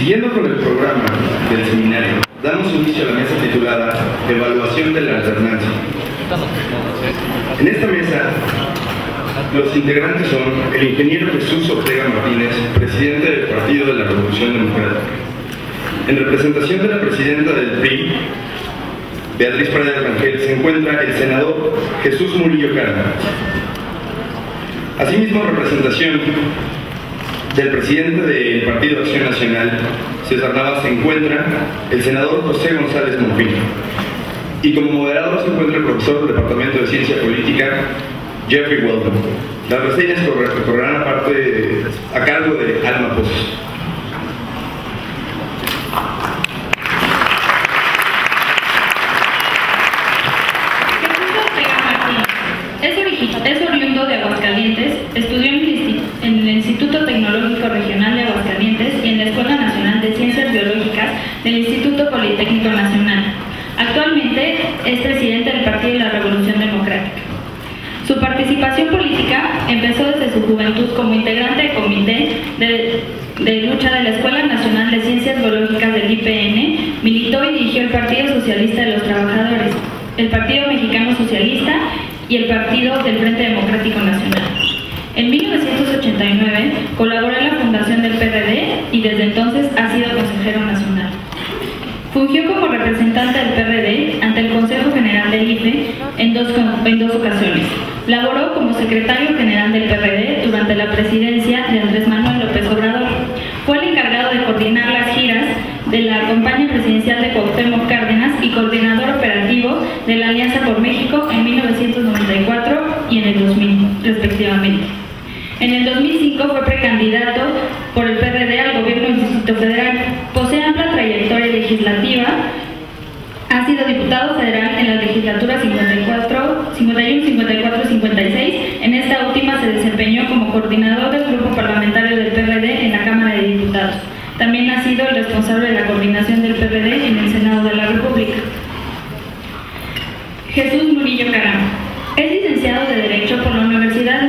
Siguiendo con el programa del seminario, damos inicio a la mesa titulada Evaluación de la Alternancia. En esta mesa, los integrantes son el ingeniero Jesús Ortega Martínez, presidente del Partido de la Revolución Democrática. En representación de la presidenta del PRI, Beatriz Paredes Rangel, se encuentra el senador Jesús Murillo Caram. Asimismo, en representación del presidente del Partido Acción Nacional, César Nava, se encuentra el senador José González Monfil. Y como moderador se encuentra el profesor del Departamento de Ciencia Política, Jeffrey Weldon. Las reseñas correrán a cargo de Alma Pozos. Es oriundo de Aguascalientes, estudió en el Instituto Tecnológico Regional de Aguascalientes y en la Escuela Nacional de Ciencias Biológicas del Instituto Politécnico Nacional. Actualmente es presidente del Partido de la Revolución Democrática. Su participación política empezó desde su juventud como integrante del Comité de Lucha de la Escuela Nacional de Ciencias Biológicas del IPN, militó y dirigió el Partido Socialista de los Trabajadores, el Partido Mexicano Socialista y el Partido del Frente Democrático Nacional. En 1989 colaboró en la fundación del PRD y desde entonces ha sido consejero nacional. Fungió como representante del PRD ante el Consejo General del IFE en dos ocasiones. Laboró como secretario general del PRD durante la presidencia de Andrés Manuel López Obrador. Fue el encargado de coordinar las giras de la campaña presidencial de Cuauhtémoc Cárdenas y coordinador operativo de la Alianza por México en 1994 y en el 2000, respectivamente. En el 2005 fue precandidato por el PRD al gobierno del Distrito Federal. Posee amplia trayectoria legislativa. Ha sido diputado federal en la legislatura 51, 54 y 56. En esta última se desempeñó como coordinador del grupo parlamentario del PRD en la Cámara de Diputados. También ha sido el responsable de la coordinación del PRD en el Senado de la República. Jesús Murillo Caram. Es licenciado de Derecho por la Universidad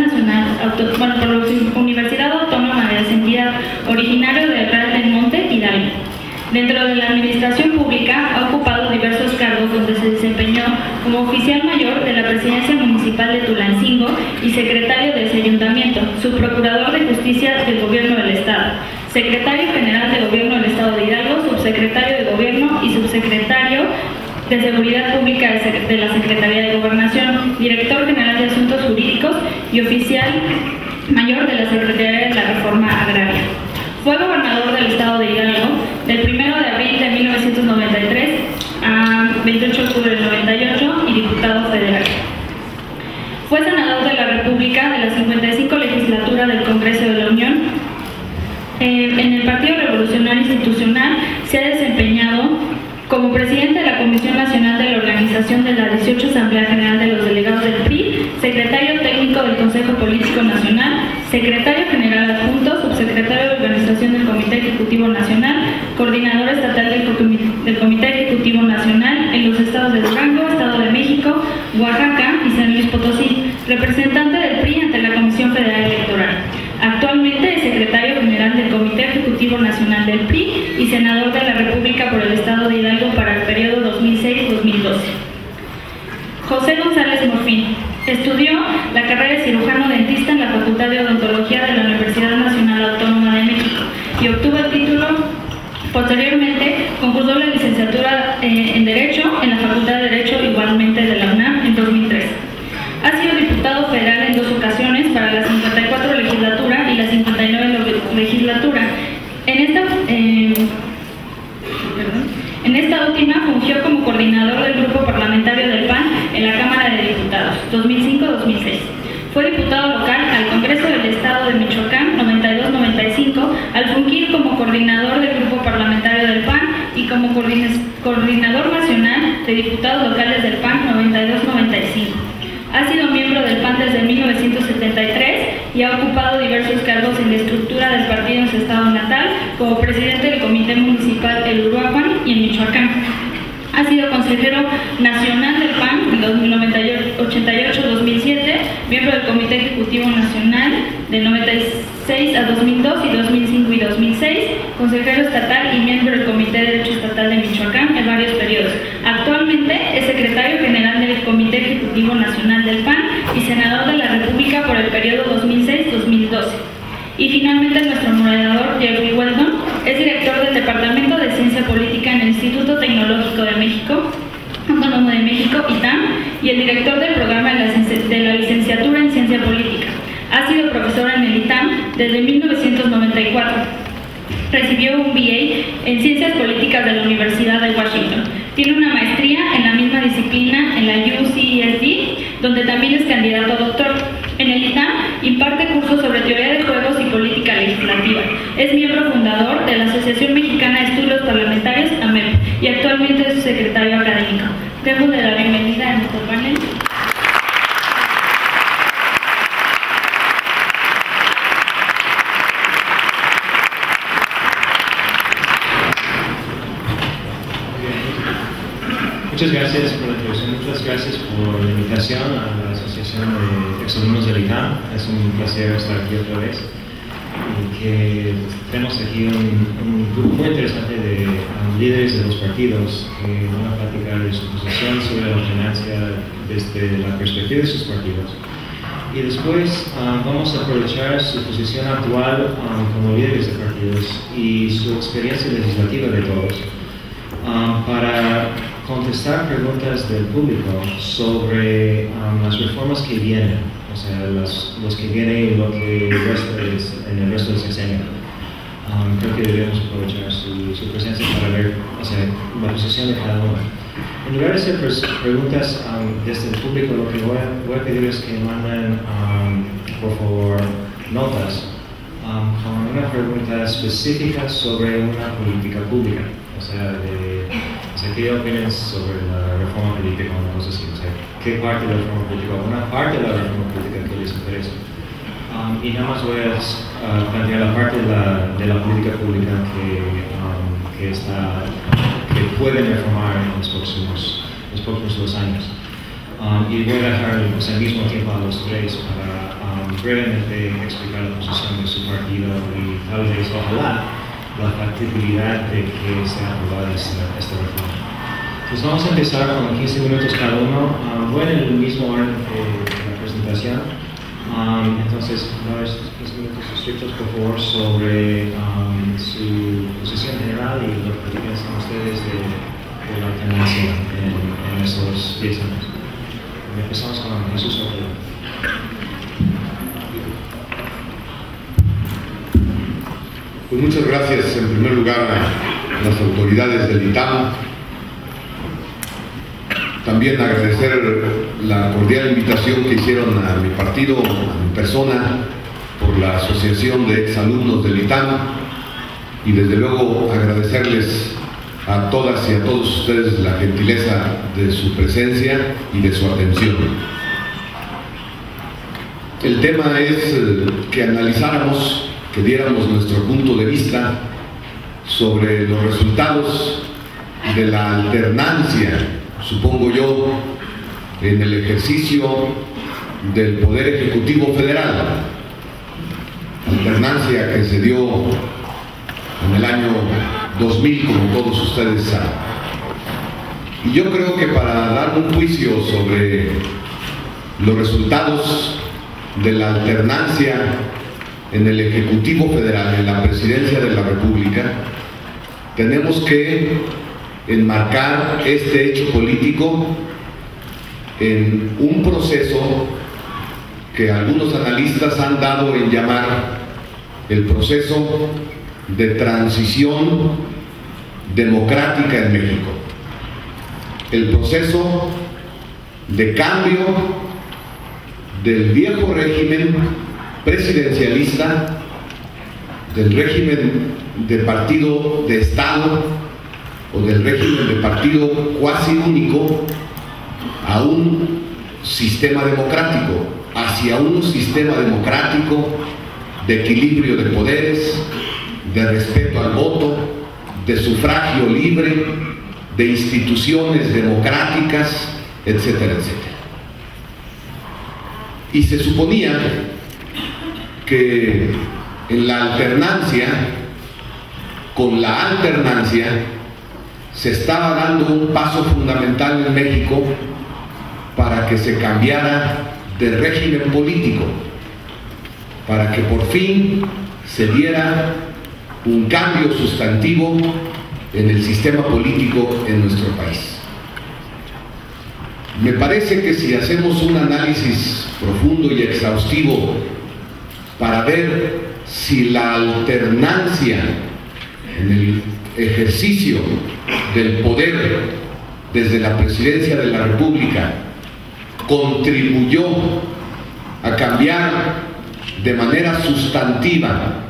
Autónoma de Argentina, originario de Real del Monte, Hidalgo. Dentro de la administración pública ha ocupado diversos cargos donde se desempeñó como oficial mayor de la Presidencia Municipal de Tulancingo y secretario de ese ayuntamiento, subprocurador de Justicia del Gobierno del Estado, secretario general de Gobierno del Estado de Hidalgo, subsecretario de Gobierno y subsecretario de Seguridad Pública de la Secretaría de Gobernación, director general de Asuntos Jurídicos y oficial mayor de la Secretaría de la Reforma Agraria. Fue gobernador del Estado de Hidalgo del 1 de abril de 1993 a 28 de octubre del 98 y diputado federal. Fue senador de la República de la 55 legislatura del Congreso de la Unión. En el Partido Revolucionario Institucional se ha desempeñado como presidente de la Comisión Nacional de la Organización de la 18 Asamblea General de los Delegados del PRI, secretario técnico del Consejo Político Nacional, secretario general adjunto, subsecretario de Organización del Comité Ejecutivo Nacional, coordinador estatal del Comité Ejecutivo Nacional en los estados de Durango, Estado de México, Oaxaca y San Luis Potosí, representante del PRI ante la Comisión Federal Electoral. Actualmente es secretario general del Comité Ejecutivo Nacional del PRI y senador de la República por el Estado de Hidalgo para el periodo 2006-2012. José González Morfín. Estudió la carrera de cirujano dentista en la Facultad de Odontología de la Universidad Nacional Autónoma de México y obtuvo el título. Posteriormente concursó la licenciatura en Derecho en la Facultad de Derecho igualmente de la UNAM en 2003. Ha sido diputado federal en dos ocasiones para la 54 legislatura y la 59 legislatura. En esta última fungió como coordinador del grupo parlamentario del PAN en la Cámara de Diputados, 2005-2006. Fue diputado local al Congreso del Estado de Michoacán, 92-95, al fungir como coordinador del grupo parlamentario del PAN y como coordinador nacional de diputados locales del PAN, 92-95. Ha sido miembro del PAN desde 1973 y ha ocupado diversos cargos en la estructura del partido en su estado natal, como presidente del Comité Municipal El Uruapan y en Michoacán. Ha sido consejero nacional del PAN en 1988-2007, miembro del Comité Comité Ejecutivo Nacional del 96 a 2002 y 2005 y 2006, consejero estatal y miembro del Comité de Derecho Estatal de Michoacán en varios periodos. Actualmente es secretario general del Comité Ejecutivo Nacional del PAN y senador de la República por el periodo 2006-2012. Y finalmente nuestro moderador, Jeffrey Weldon, es director del Departamento de Ciencia Política en el Instituto Tecnológico de México, Autónomo de México, ITAM, y el director del programa de la licenciatura en Ciencia Política. Ha sido profesor en el ITAM desde 1994. Recibió un BA en Ciencias Políticas de la Universidad de Washington. Tiene una maestría en la misma disciplina en la UCSD, donde también es candidato a doctor. En el ITAM imparte cursos sobre teoría de juegos y política legislativa. Es miembro fundador de la Asociación Mexicana de Estudios Parlamentarios, AMEP, y actualmente es su secretario académico. Demos de la bienvenida a nuestro panel. Muchas gracias por la introducción, muchas gracias por la invitación a la Asociación de Exalumnos del ITAM. Es un placer estar aquí otra vez y que tenemos aquí un grupo muy interesante de líderes de los partidos que van a platicar de su posición sobre la alternancia desde la perspectiva de sus partidos. Y después vamos a aprovechar su posición actual como líderes de partidos y su experiencia legislativa de todos para contestar preguntas del público sobre las reformas que vienen, o sea, los que vienen y lo que resta en el resto del sexenio. Creo que debemos aprovechar su presencia para ver, o sea, la posición de cada uno. En lugar de hacer preguntas desde el público, lo que voy a pedir es que manden, por favor, notas con una pregunta específica sobre una política pública, o sea, ¿qué opinas sobre la reforma política o una cosa así? O sea, ¿qué parte de la reforma política o una parte de la reforma política que les interesa? Y nada más voy a plantear la parte de la política pública que pueden reformar en los próximos 2 años. Y voy a dejar al mismo tiempo a los tres para brevemente explicar la posición de su partido y tal vez, ojalá, la factibilidad de que sea aprobada esta reforma. Pues vamos a empezar con 15 minutos cada uno. Voy en el mismo orden de la presentación. Entonces, 15 minutos estrictos, por favor, sobre su posición general y lo que piensan ustedes de la alternancia en estos 10 años. Empezamos con Jesús Ortega. Pues muchas gracias en primer lugar a las autoridades del ITAM. También agradecer la cordial invitación que hicieron a mi partido, a mi persona, por la Asociación de Exalumnos del ITAM, y desde luego agradecerles a todas y a todos ustedes la gentileza de su presencia y de su atención. El tema es que analizáramos, que diéramos nuestro punto de vista sobre los resultados de la alternancia, supongo yo, en el ejercicio del Poder Ejecutivo Federal, alternancia que se dio en el año 2000, como todos ustedes saben. Y yo creo que para dar un juicio sobre los resultados de la alternancia en el Ejecutivo Federal, en la Presidencia de la República, tenemos que enmarcar este hecho político en un proceso que algunos analistas han dado en llamar el proceso de transición democrática en México, el proceso de cambio del viejo régimen presidencialista, del régimen de partido de Estado o del régimen de partido cuasi único a un sistema democrático, hacia un sistema democrático de equilibrio de poderes, de respeto al voto, de sufragio libre, de instituciones democráticas, etcétera, etcétera. Y se suponía que en la alternancia, con la alternancia, se estaba dando un paso fundamental en México para que se cambiara de régimen político, para que por fin se diera un cambio sustantivo en el sistema político en nuestro país. Me parece que si hacemos un análisis profundo y exhaustivo para ver si la alternancia en el ejercicio del poder desde la presidencia de la República contribuyó a cambiar de manera sustantiva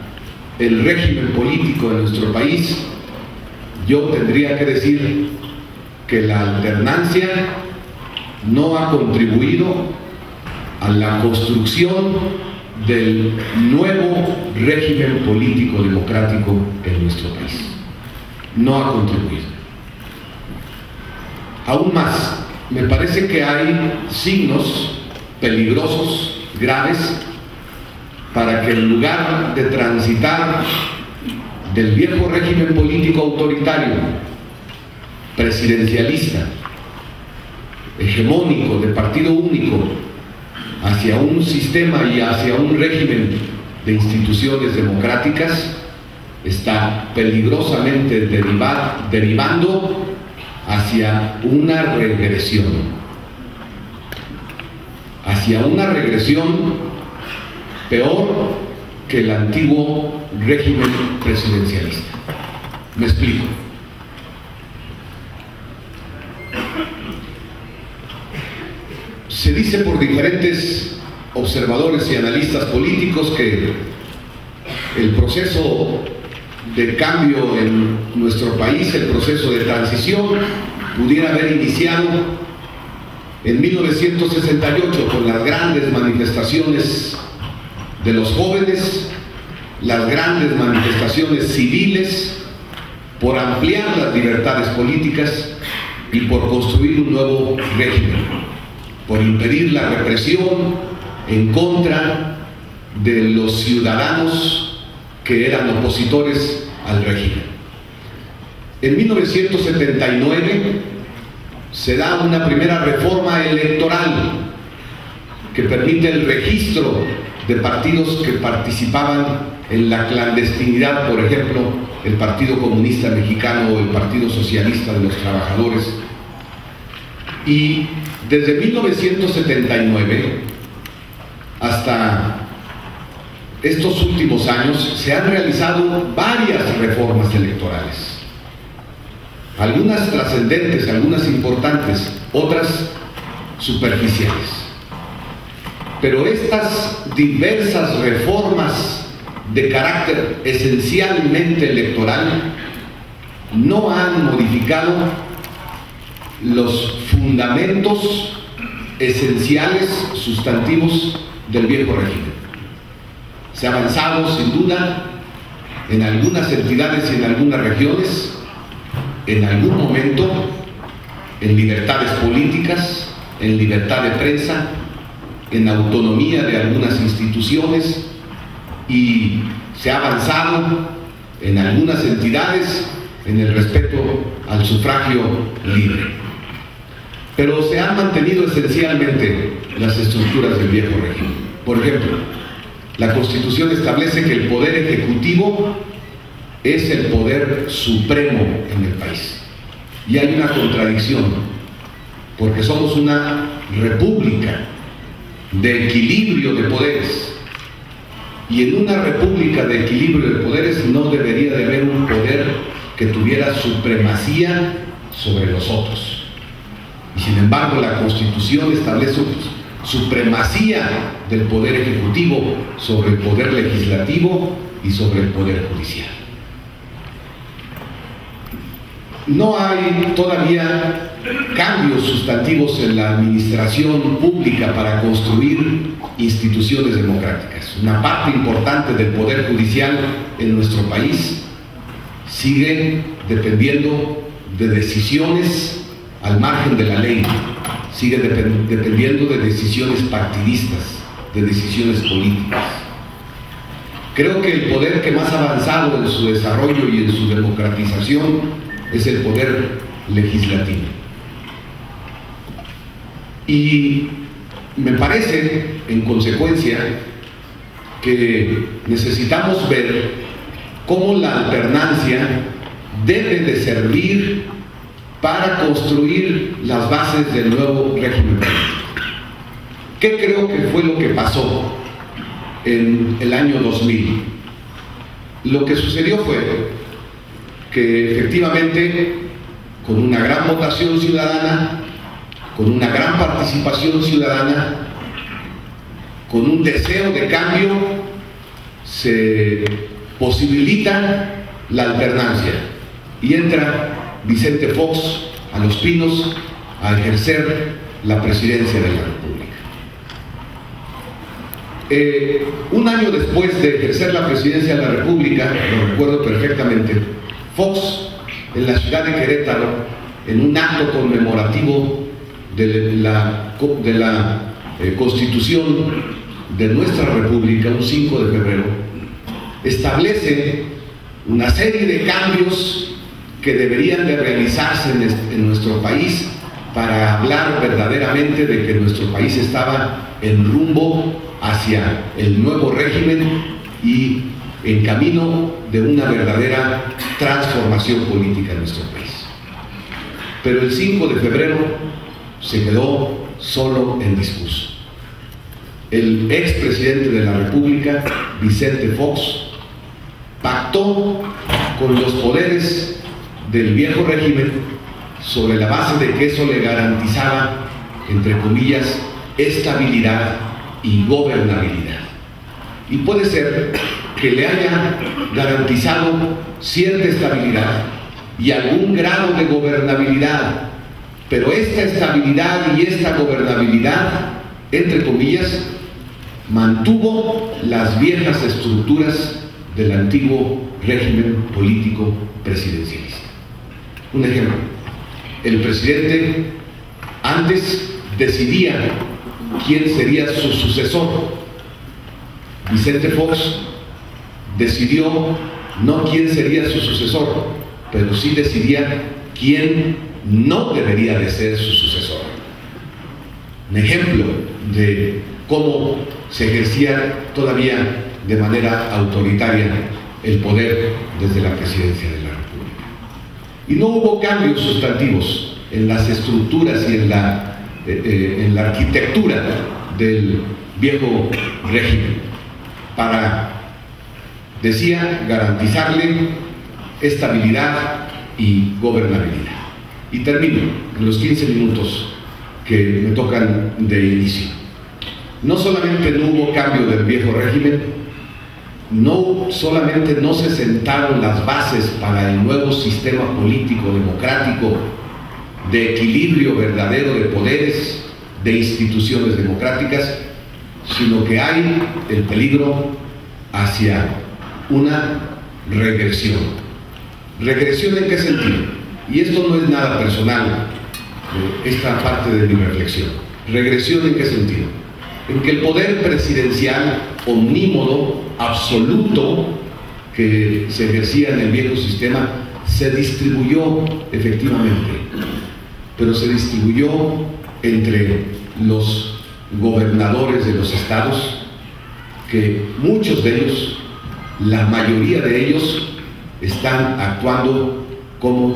el régimen político de nuestro país, yo tendría que decir que la alternancia no ha contribuido a la construcción del nuevo régimen político democrático en nuestro país. No ha contribuido. Aún más, me parece que hay signos peligrosos, graves, para que en lugar de transitar del viejo régimen político autoritario, presidencialista, hegemónico, de partido único, hacia un sistema y hacia un régimen de instituciones democráticas, está peligrosamente derivando hacia una regresión peor que el antiguo régimen presidencialista. Me explico. Se dice por diferentes observadores y analistas políticos que el proceso de cambio en nuestro país, el proceso de transición, pudiera haber iniciado en 1968 con las grandes manifestaciones de los jóvenes, las grandes manifestaciones civiles por ampliar las libertades políticas y por construir un nuevo régimen, por impedir la represión en contra de los ciudadanos que eran opositores al régimen. En 1979 se da una primera reforma electoral que permite el registro de partidos que participaban en la clandestinidad, por ejemplo, el Partido Comunista Mexicano o el Partido Socialista de los Trabajadores. Y desde 1979 hasta estos últimos años se han realizado varias reformas electorales, algunas trascendentes, algunas importantes, otras superficiales. Pero estas diversas reformas de carácter esencialmente electoral no han modificado los fundamentos esenciales, sustantivos del viejo régimen. Se ha avanzado sin duda en algunas entidades y en algunas regiones, en algún momento, en libertades políticas, en libertad de prensa, en autonomía de algunas instituciones, y se ha avanzado en algunas entidades en el respeto al sufragio libre. Pero se han mantenido esencialmente las estructuras del viejo régimen. Por ejemplo, la Constitución establece que el poder ejecutivo es el poder supremo en el país. Y hay una contradicción, porque somos una república de equilibrio de poderes. Y en una república de equilibrio de poderes no debería de haber un poder que tuviera supremacía sobre los otros. Y sin embargo, la Constitución establece supremacía del poder ejecutivo sobre el poder legislativo y sobre el poder judicial. No hay todavía cambios sustantivos en la administración pública para construir instituciones democráticas. Una parte importante del poder judicial en nuestro país sigue dependiendo de decisiones al margen de la ley, sigue dependiendo de decisiones partidistas, de decisiones políticas. Creo que el poder que más ha avanzado en su desarrollo y en su democratización es el poder legislativo. Y me parece, en consecuencia, que necesitamos ver cómo la alternancia debe de servir para construir las bases del nuevo régimen político. ¿Qué creo que fue lo que pasó en el año 2000? Lo que sucedió fue que efectivamente, con una gran votación ciudadana, con una gran participación ciudadana, con un deseo de cambio, se posibilita la alternancia y entra Vicente Fox a Los Pinos a ejercer la presidencia de la República. Un año después de ejercer la presidencia de la República, lo recuerdo perfectamente, Fox, en la ciudad de Querétaro, en un acto conmemorativo de la Constitución de nuestra República, un 5 de febrero, establece una serie de cambios que deberían de realizarse en nuestro país para hablar verdaderamente de que nuestro país estaba en rumbo hacia el nuevo régimen y en camino de una verdadera transformación política en nuestro país. Pero el 5 de febrero se quedó solo en discurso. El expresidente de la República, Vicente Fox, pactó con los poderes del viejo régimen sobre la base de que eso le garantizaba, entre comillas, estabilidad y gobernabilidad. Y puede ser que le haya garantizado cierta estabilidad y algún grado de gobernabilidad, pero esta estabilidad y esta gobernabilidad, entre comillas, mantuvo las viejas estructuras del antiguo régimen político presidencialista. Un ejemplo: el presidente antes decidía quién sería su sucesor. Vicente Fox decidió no quién sería su sucesor, pero sí decidía quién no debería de ser su sucesor. Un ejemplo de cómo se ejercía todavía de manera autoritaria el poder desde la presidencia de la República. Y no hubo cambios sustantivos en las estructuras y en la arquitectura del viejo régimen para, decía, garantizarle estabilidad y gobernabilidad. Y termino en los 15 minutos que me tocan de inicio. No solamente no hubo cambio del viejo régimen, no solamente no se sentaron las bases para el nuevo sistema político democrático de equilibrio verdadero de poderes, de instituciones democráticas, sino que hay el peligro hacia una regresión. ¿Regresión en qué sentido? Y esto no es nada personal, esta parte de mi reflexión. ¿Regresión en qué sentido? En que el poder presidencial omnímodo, absoluto, que se ejercía en el viejo sistema, se distribuyó efectivamente, pero se distribuyó entre los gobernadores de los estados, que muchos de ellos, la mayoría de ellos, están actuando como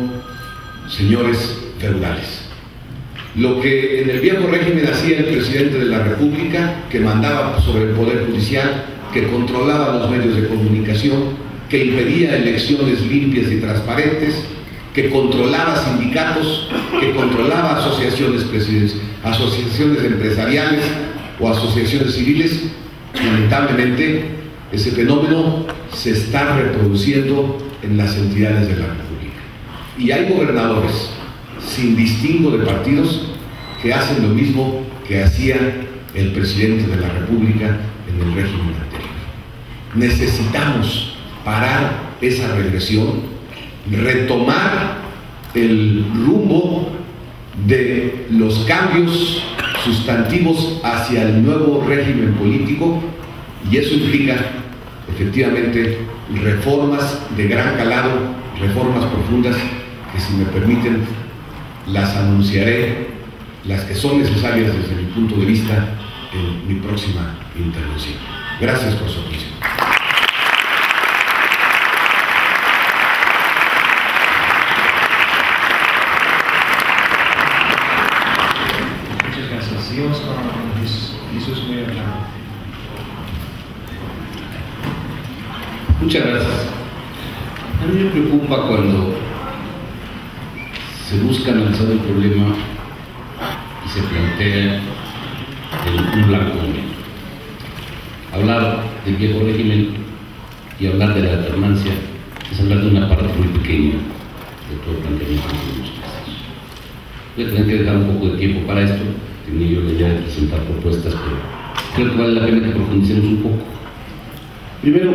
señores feudales. Lo que en el viejo régimen hacía el presidente de la República, que mandaba sobre el Poder Judicial, que controlaba los medios de comunicación, que impedía elecciones limpias y transparentes, que controlaba sindicatos, que controlaba asociaciones empresariales o asociaciones civiles, lamentablemente ese fenómeno se está reproduciendo en las entidades de la República. Y hay gobernadores sin distingo de partidos que hacen lo mismo que hacía el presidente de la República en el régimen anterior. Necesitamos parar esa regresión, retomar el rumbo de los cambios sustantivos hacia el nuevo régimen político, y eso implica efectivamente reformas de gran calado, reformas profundas que, si me permiten, las anunciaré, las que son necesarias desde mi punto de vista, en mi próxima intervención. Gracias por su atención. Muchas gracias. Seguimos con Jesús Murillo. Muchas gracias. A mí me preocupa cuando se busca analizar el problema y se plantea un blanco y negro. Hablar del viejo régimen y hablar de la alternancia es hablar de una parte muy pequeña de todo el planteamiento de muchos casos. Voy a tener que dejar un poco de tiempo para esto. Tenía yo la idea de presentar propuestas, pero creo que vale la pena que profundicemos un poco. Primero,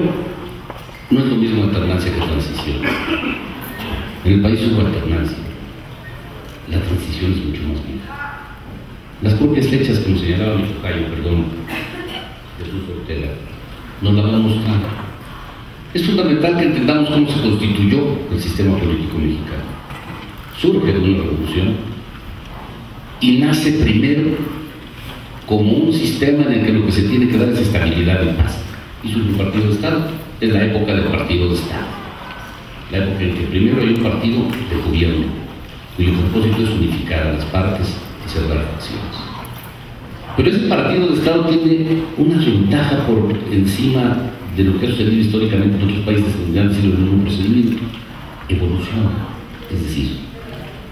no es lo mismo alternancia que transición. En el país hubo alternancia. La transición es mucho más vieja. Las propias fechas que nos señalaba mi tocayo, Jesús Ortega, nos la van mostrando. Es fundamental que entendamos cómo se constituyó el sistema político mexicano. Surge de una revolución y nace primero como un sistema en el que lo que se tiene que dar es estabilidad y paz. Y surge un partido de Estado. Es la época del partido de Estado. La época en que primero hay un partido de gobierno, cuyo propósito es unificar a las partes y cerrar facciones. Pero ese partido de Estado tiene una ventaja por encima de lo que ha sucedido históricamente en otros países que han sido en un procedimiento. Evoluciona, es decir,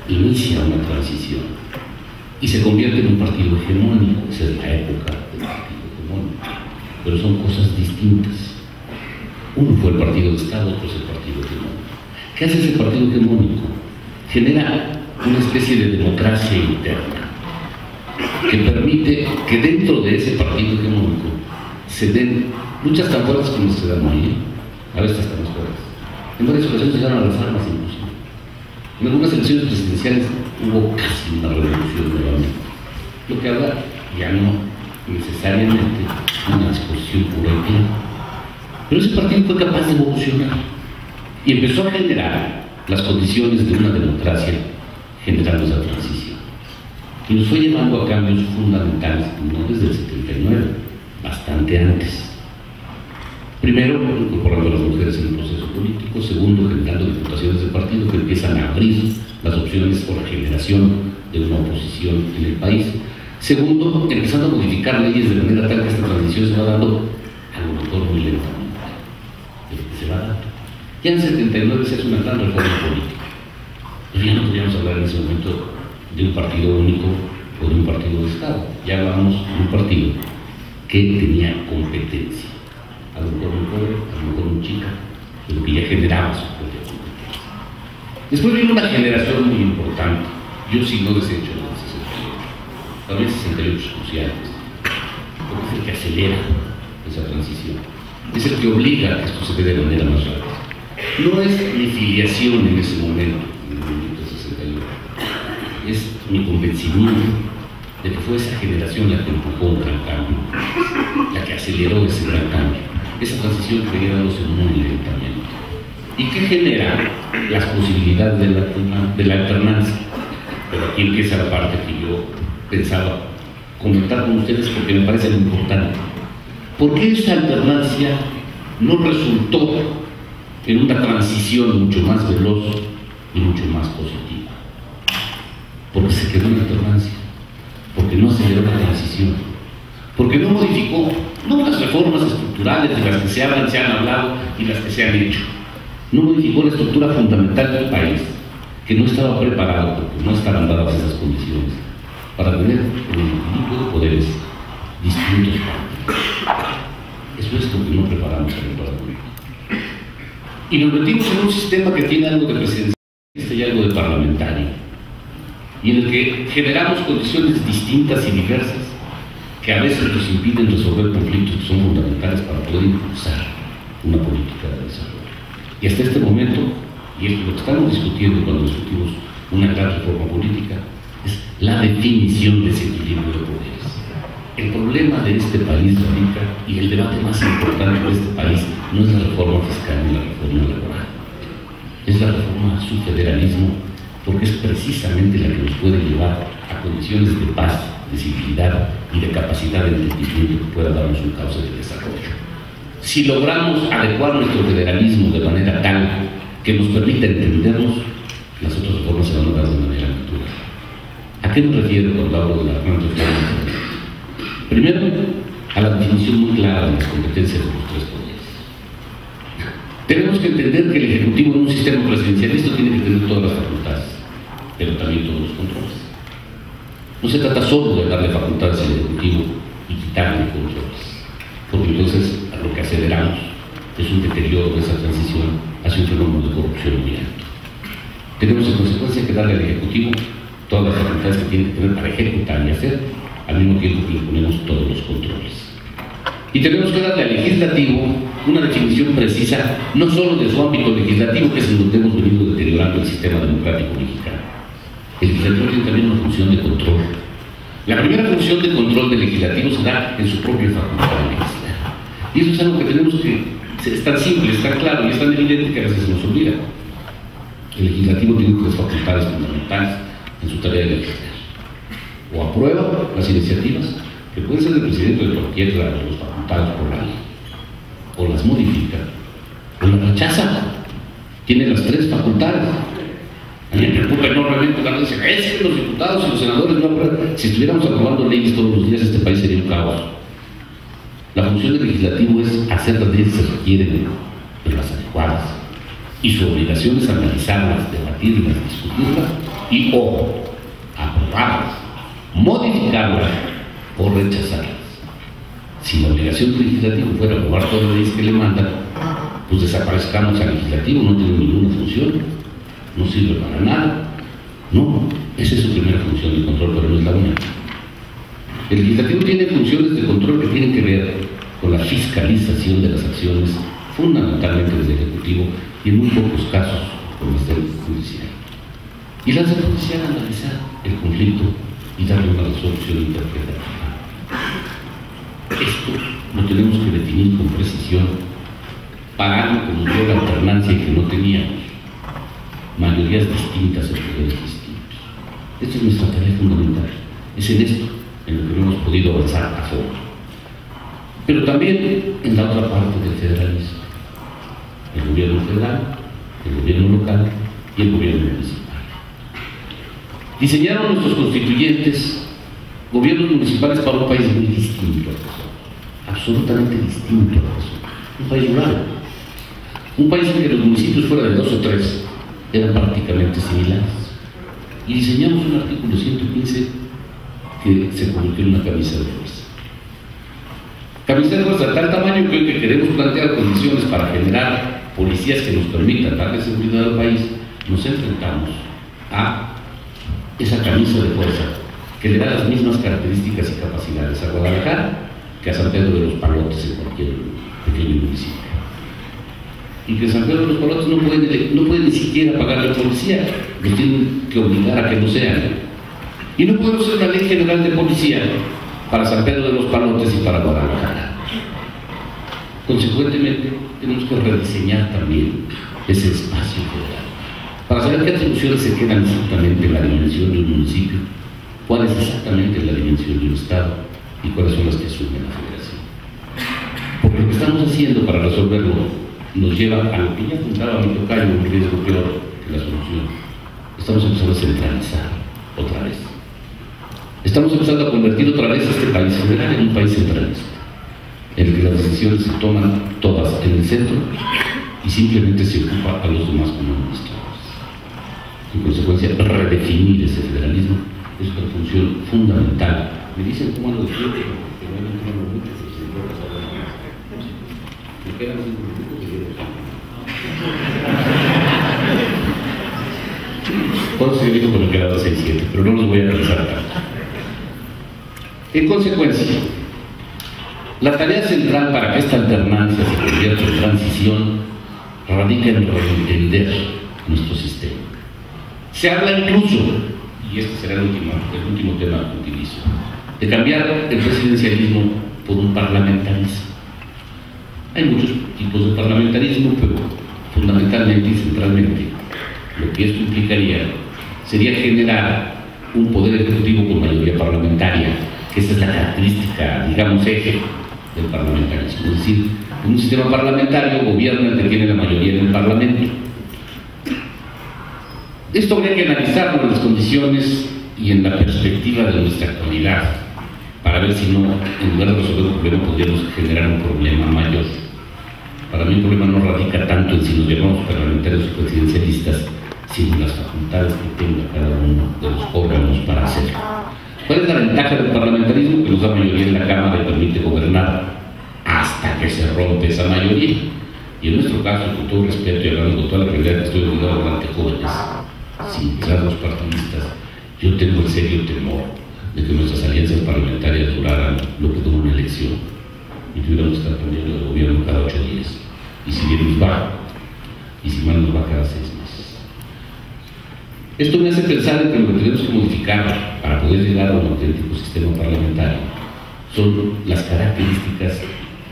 inicia una transición y se convierte en un partido hegemónico. Esa es la época del partido hegemónico. Pero son cosas distintas. Uno fue el partido de Estado, otro es el partido hegemónico. ¿Qué hace ese partido hegemónico? Genera una especie de democracia interna que permite que dentro de ese partido hegemónico se den luchas tan fuertes como se dan hoy, a veces hasta más fuertes. En varias ocasiones se llegaron a las armas inclusive. En algunas elecciones presidenciales hubo casi una revolución nuevamente, lo que habla ya no necesariamente una disposición pura y clara. Pero ese partido fue capaz de evolucionar y empezó a generar las condiciones de una democracia generando esa transición. Y nos fue llevando a cambios fundamentales, no desde el 79, bastante antes. Primero, incorporando a las mujeres en el proceso político. Segundo, generando diputaciones de partido que empiezan a abrir las opciones por la generación de una oposición en el país. Segundo, empezando a modificar leyes de manera tal que esta transición se va dando a lo mejor muy lentamente. Se va dando. Ya en el 79 se hace una gran reforma política. Pero ya no podíamos hablar en ese momento de un partido único o de un partido de Estado. Ya hablábamos de un partido que tenía competencia. A lo mejor muy pobre, a lo mejor muy chica, pero que ya generaba su propia competencia. Después vino una generación muy importante. Yo sí no desecho el 68. También el 68 es crucial, porque es el que acelera esa transición. Es el que obliga a que esto se dé de manera más rápida. No es mi filiación en ese momento, en el movimiento 68. Es mi convencimiento de que fue esa generación la que empujó un gran cambio, la que aceleró ese gran cambio. Esa transición que venía dándose muy lentamente y que genera las posibilidades de la alternancia. Pero aquí empieza la parte que yo pensaba comentar con ustedes porque me parece muy importante. ¿Por qué esa alternancia no resultó en una transición mucho más veloz y mucho más positiva? Porque se quedó en la alternancia, porque no aceleró la transición, porque no modificó, no las reformas estructurales de las que se hablan, se han hablado y las que se han hecho, no modificó la estructura fundamental del país, que no estaba preparado, porque no estaban dadas esas condiciones, para tener un equilibrio de poderes distintos. Eso es lo que no preparamos en el Parlamento. Y nos metimos en un sistema que tiene algo de presidencialista y algo de parlamentario, y en el que generamos condiciones distintas y diversas que a veces nos impiden resolver conflictos que son fundamentales para poder impulsar una política de desarrollo. Y hasta este momento, y es lo que estamos discutiendo cuando discutimos una gran reforma política, es la definición de ese equilibrio de poderes. El problema de este país radica, y el debate más importante de este país, no es la reforma fiscal ni la reforma laboral, es la reforma a su federalismo, porque es precisamente la que nos puede llevar a condiciones de paz, de civilidad y de capacidad de entendimiento que pueda darnos un cauce de desarrollo. Si logramos adecuar nuestro federalismo de manera tal que nos permita entendernos, las otras reformas se van a dar de manera natural. ¿A qué me refiero cuando hablo de la gran reforma? Primero, a la definición muy clara de las competencias de los tres poderes. Tenemos que entender que el Ejecutivo en un sistema presidencialista tiene que tener todas las facultades, pero también todos los controles. No se trata solo de darle facultades al Ejecutivo y quitarle controles, porque entonces a lo que aceleramos es un deterioro de esa transición hacia un fenómeno de corrupción muy alto. Tenemos en consecuencia que darle al Ejecutivo todas las facultades que tiene que tener para ejecutar y hacer, al mismo tiempo que le ponemos todos los controles. Y tenemos que darle al legislativo una definición precisa, no solo de su ámbito legislativo, que es en donde hemos venido deteriorando el sistema democrático mexicano. El legislativo tiene también una función de control. La primera función de control del legislativo se da en su propia facultad de legislar. Y eso es algo que tenemos que... es tan simple, es tan claro y es tan evidente que a veces se nos olvida. El legislativo tiene tres facultades fundamentales en su tarea de legislar. O aprueba las iniciativas, que pueden ser del presidente de cualquiera de los facultados por la ley, o las modifica, o las rechaza. Tiene las tres facultades. A mí me preocupa enormemente cuando dicen, es que los diputados y los senadores no aprueban. Si estuviéramos aprobando leyes todos los días, este país sería un caos. La función del legislativo es hacer las leyes que se requieren, pero las adecuadas. Y su obligación es analizarlas, debatirlas, discutirlas y, ojo, aprobarlas, modificarlas o rechazarlas. Si la obligación del legislativo fuera aprobar todas las leyes que le mandan, pues desaparezcamos al legislativo, no tiene ninguna función, no sirve para nada. No, esa es su primera función de control, pero no es la única. El legislativo tiene funciones de control que tienen que ver con la fiscalización de las acciones, fundamentalmente del Ejecutivo, y en muy pocos casos con las del Judicial. Y las del Judicial analizar el conflicto y darle una resolución interpretativa. Esto lo tenemos que definir con precisión para algo que nos dio la alternancia y que no teníamos. Mayorías distintas en poderes distintos. Esta es nuestra tarea fundamental. Es en esto en lo que no hemos podido avanzar a fondo. Pero también en la otra parte del federalismo. El gobierno federal, el gobierno local y el gobierno municipal. Diseñaron nuestros constituyentes gobiernos municipales para un país muy distinto a nosotros, absolutamente distinto a nosotros, un país rural, un país en que los municipios fuera de 2 o 3 eran prácticamente similares. Y diseñamos un artículo 115 que se convirtió en una camisa de fuerza. Camisa de fuerza de tal tamaño que hoy que queremos plantear condiciones para generar policías que nos permitan darle seguridad al país, nos enfrentamos a esa camisa de fuerza que le da las mismas características y capacidades a Guadalajara que a San Pedro de los Palotes en cualquier pequeño municipio. Y que San Pedro de los Palotes no puede ni siquiera pagar la policía, los tienen que obligar a que lo sean. Y no podemos hacer una ley general de policía para San Pedro de los Palotes y para Guadalajara. Consecuentemente, tenemos que rediseñar también ese espacio federal para saber qué atribuciones se quedan exactamente en la dimensión de un municipio, cuál es exactamente la dimensión de un estado y cuáles son las que asume la federación. Porque lo que estamos haciendo para resolverlo nos lleva a lo que ya apuntaba mi tocayo, un riesgo peor que la solución. Estamos empezando a centralizar otra vez. Estamos empezando a convertir otra vez a este país federal en un país centralista, en el que las decisiones se toman todas en el centro y simplemente se ocupa a los demás como administradores. En consecuencia, redefinir ese federalismo es una función fundamental. Me dicen cómo ando de tiempo, que no hay ningún momento que se pueda saber. Me quedan 5 minutos y yo puedo seguir con lo que era 6-7, pero no los voy a analizar tanto. En consecuencia, la tarea central para que esta alternancia se convierta en transición radica en reentender nuestro sistema. Se habla incluso y este será el último tema que utilizo, de cambiar el presidencialismo por un parlamentarismo. Hay muchos tipos de parlamentarismo, pero fundamentalmente y centralmente lo que esto implicaría sería generar un poder ejecutivo con mayoría parlamentaria, que esa es la característica, digamos, eje del parlamentarismo. Es decir, en un sistema parlamentario gobierna el que tiene la mayoría en el Parlamento. Esto habría que analizarlo en las condiciones y en la perspectiva de nuestra actualidad, para ver si no, en lugar de resolver un problema, podríamos generar un problema mayor. Para mí el problema no radica tanto en si nos llamamos parlamentarios o presidencialistas, sino en las facultades que tenga cada uno de los órganos para hacerlo. ¿Cuál es la ventaja del parlamentarismo? Que nos da mayoría en la Cámara y permite gobernar hasta que se rompe esa mayoría. Y en nuestro caso, con todo respeto y hablando con toda la realidad que estoy obligado a hablar ante jóvenes, sin rasgos partidistas, yo tengo el serio temor de que nuestras alianzas parlamentarias duraran lo que dura una elección y tuviéramos que estar cambiando de gobierno cada 8 días. Y si bien nos va, y si mal nos va cada 6 meses. Esto me hace pensar en que lo que tenemos que modificar para poder llegar a un auténtico sistema parlamentario son las características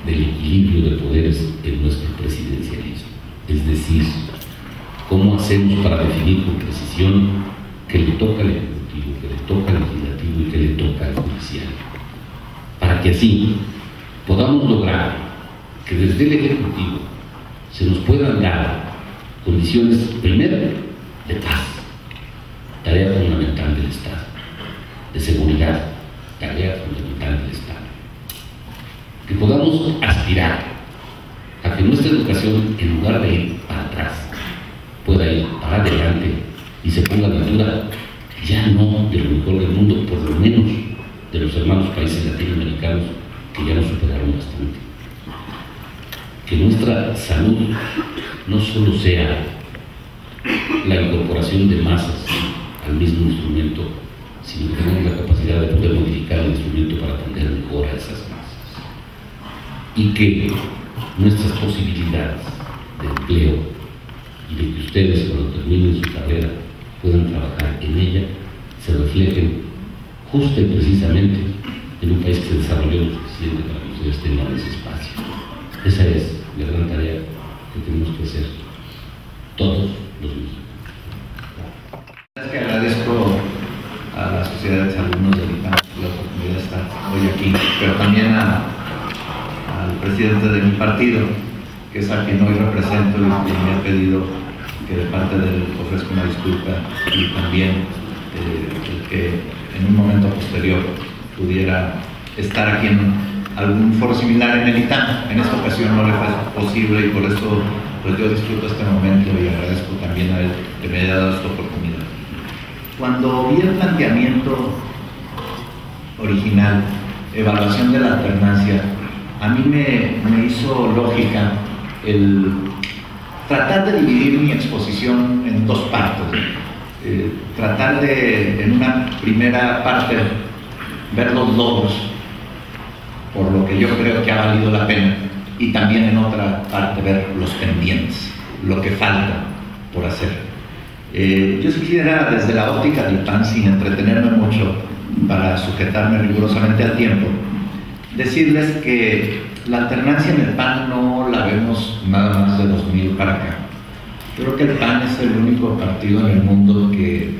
del equilibrio de poderes en nuestro presidencialismo. Es decir, cómo hacemos para definir con precisión qué le toca al Ejecutivo, qué le toca al Legislativo y qué le toca al Judicial. Para que así podamos lograr que desde el Ejecutivo se nos puedan dar condiciones, primero, de paz, tarea fundamental del Estado, de seguridad, tarea fundamental del Estado. Que podamos aspirar a que nuestra educación, en lugar de ir para atrás, pueda ir para adelante y se ponga a la altura, ya no de lo mejor del mundo, por lo menos de los hermanos países latinoamericanos que ya nos superaron bastante. Que nuestra salud no solo sea la incorporación de masas al mismo instrumento, sino que tengamos la capacidad de poder modificar el instrumento para atender mejor a esas masas. Y que nuestras posibilidades de empleo y de que ustedes, cuando terminen su carrera, puedan trabajar en ella, se reflejen justo y precisamente en un país que se desarrolló lo suficiente para que ustedes tengan ese espacio. Esa es la gran tarea que tenemos que hacer todos los mexicanos. Es que agradezco a la Sociedad de Exalumnos del IPAN la oportunidad de estar hoy aquí, pero también al presidente de mi partido, que es a quien hoy represento y me ha pedido que de parte de él ofrezca una disculpa, y también el que en un momento posterior pudiera estar aquí en algún foro similar en el ITAM. En esta ocasión no le fue posible y por eso pues yo disfruto este momento y agradezco también a él que me haya dado esta oportunidad. Cuando vi el planteamiento original, evaluación de la alternancia, a mí me hizo lógica el tratar de dividir mi exposición en dos partes. Tratar de, en una primera parte, ver los logros, por lo que yo creo que ha valido la pena, y también en otra parte ver los pendientes, lo que falta por hacer. Yo sí quisiera, desde la óptica del PAN, sin entretenerme mucho, para sujetarme rigurosamente al tiempo, decirles que la alternancia en el PAN no la vemos nada más de 2000 para acá. Creo que el PAN es el único partido en el mundo que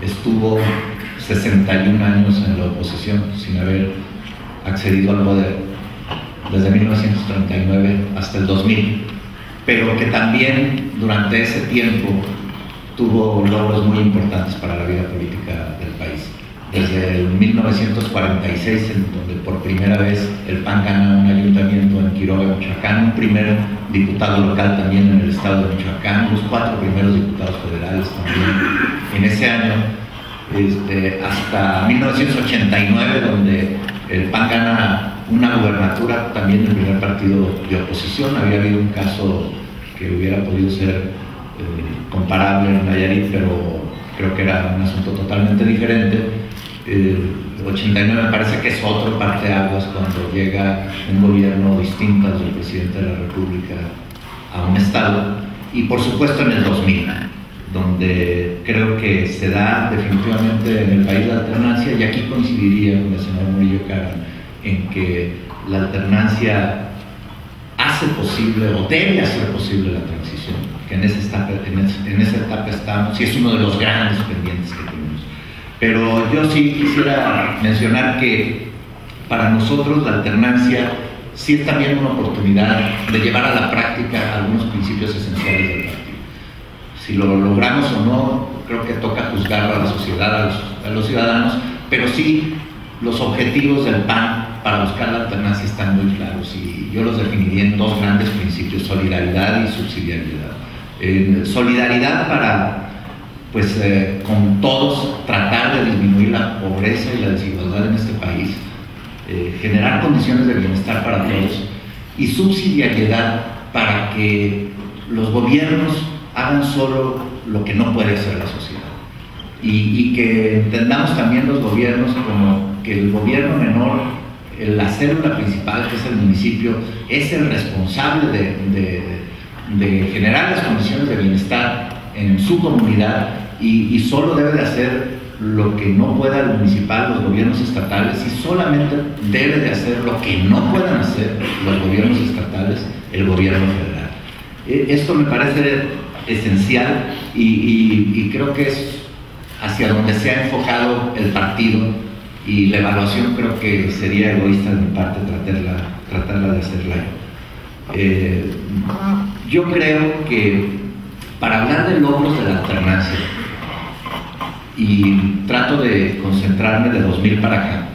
estuvo 61 años en la oposición sin haber accedido al poder, desde 1939 hasta el 2000, pero que también durante ese tiempo tuvo logros muy importantes para la vida política del país. Desde el 1946, en donde por primera vez el PAN gana un ayuntamiento en Quiroga, Michoacán, un primer diputado local también en el estado de Michoacán, los 4 primeros diputados federales también en ese año, hasta 1989, donde el PAN gana una gubernatura, también el primer partido de oposición. Había habido un caso que hubiera podido ser comparable en Nayarit, pero creo que era un asunto totalmente diferente. El 89 me parece que es otro parteaguas cuando llega un gobierno distinto al del presidente de la República a un estado, y por supuesto en el 2000, donde creo que se da definitivamente en el país la alternancia, y aquí coincidiría con el senador Murillo Karam en que la alternancia hace posible o debe hacer posible la transición, que en esa etapa estamos, y es uno de los grandes pendientes que tenemos. Pero yo sí quisiera mencionar que para nosotros la alternancia sí es también una oportunidad de llevar a la práctica algunos principios esenciales del partido. Si lo logramos o no, creo que toca juzgarlo a la sociedad, a los ciudadanos, pero sí los objetivos del PAN para buscar la alternancia están muy claros, y yo los definiría en dos grandes principios: solidaridad y subsidiariedad. Solidaridad para, pues, con todos tratar de disminuir la pobreza y la desigualdad en este país, generar condiciones de bienestar para todos, y subsidiariedad para que los gobiernos hagan solo lo que no puede hacer la sociedad, y que entendamos también los gobiernos como que el gobierno menor, la célula principal, que es el municipio, es el responsable de generar las condiciones de bienestar en su comunidad, y solo debe de hacer lo que no pueda el municipal, los gobiernos estatales, y solamente debe de hacer lo que no puedan hacer los gobiernos estatales, el gobierno federal. Esto me parece esencial, y creo que es hacia donde se ha enfocado el partido, y la evaluación creo que sería egoísta de mi parte tratarla de hacerla yo. Yo creo que para hablar de logros de la alternancia, y trato de concentrarme de 2000 para acá,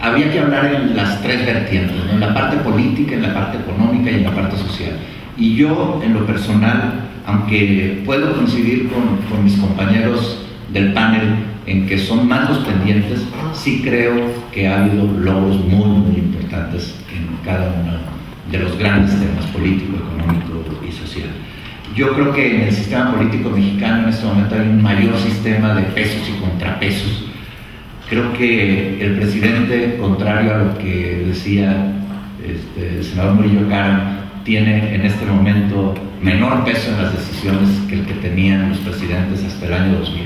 habría que hablar en las tres vertientes, ¿no? En la parte política, en la parte económica y en la parte social. Y yo, en lo personal, aunque puedo coincidir con mis compañeros del panel en que son más los pendientes, sí creo que ha habido logros muy importantes en cada uno de los grandes temas político, económico y social. Yo creo que en el sistema político mexicano en este momento hay un mayor sistema de pesos y contrapesos. Creo que el presidente, contrario a lo que decía el senador Murillo Karam, tiene en este momento menor peso en las decisiones que el que tenían los presidentes hasta el año 2000.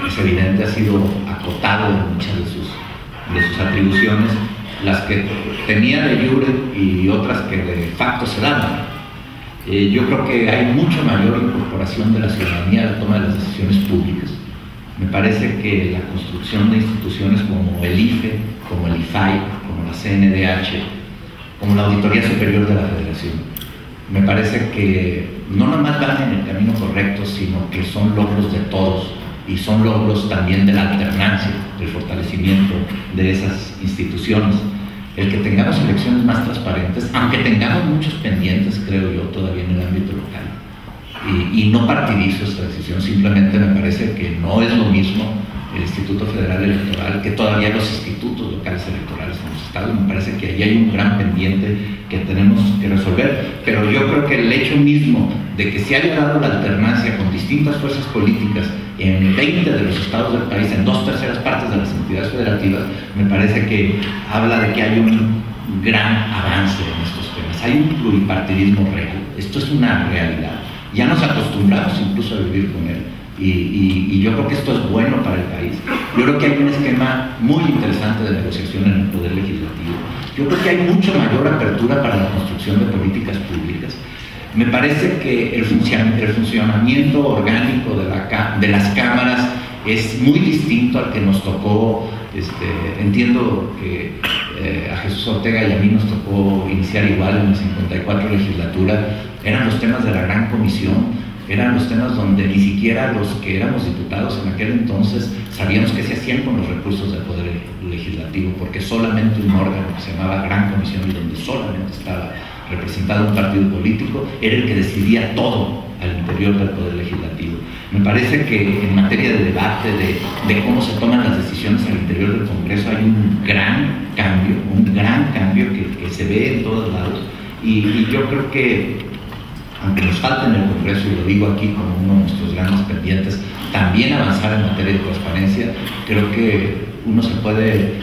Es evidente, ha sido acotado en muchas de sus atribuciones, las que tenía de jure y otras que de facto se daban. Yo creo que hay mucha mayor incorporación de la ciudadanía a la toma de las decisiones públicas. Me parece que la construcción de instituciones como el IFE, como el IFAI, como la CNDH, como la Auditoría Superior de la Federación, me parece que no nomás van en el camino correcto, sino que son logros de todos, y son logros también de la alternancia, del fortalecimiento de esas instituciones. El que tengamos elecciones más transparentes, aunque tengamos muchos pendientes, creo yo, todavía en el ámbito local, y no partidizo esta decisión, simplemente me parece que no es lo mismo el Instituto Federal Electoral que todavía los institutos locales electorales en los estados. Me parece que ahí hay un gran pendiente que tenemos que resolver, pero yo creo que el hecho mismo de que se haya dado la alternancia con distintas fuerzas políticas en 20 de los estados del país, en 2/3 partes de las entidades federativas, me parece que habla de que hay un gran avance en estos temas. Hay un pluripartidismo real, esto es una realidad, ya nos acostumbramos incluso a vivir con él. Y yo creo que esto es bueno para el país. Yo creo que hay un esquema muy interesante de negociación en el Poder Legislativo. Yo creo que hay mucha mayor apertura para la construcción de políticas públicas. Me parece que el funcionamiento orgánico de las cámaras es muy distinto al que nos tocó. Entiendo que a Jesús Ortega y a mí nos tocó iniciar igual en la 54 legislatura. Eran los temas de la gran comisión, eran los temas donde ni siquiera los que éramos diputados en aquel entonces sabíamos qué se hacían con los recursos del Poder Legislativo, porque solamente un órgano que se llamaba Gran Comisión, y donde solamente estaba representado un partido político, era el que decidía todo al interior del Poder Legislativo. Me parece que en materia de debate, de cómo se toman las decisiones al interior del Congreso, hay un gran cambio que se ve en todos lados, y yo creo que, aunque nos falta en el Congreso, y lo digo aquí como uno de nuestros grandes pendientes, también avanzar en materia de transparencia. Creo que uno se puede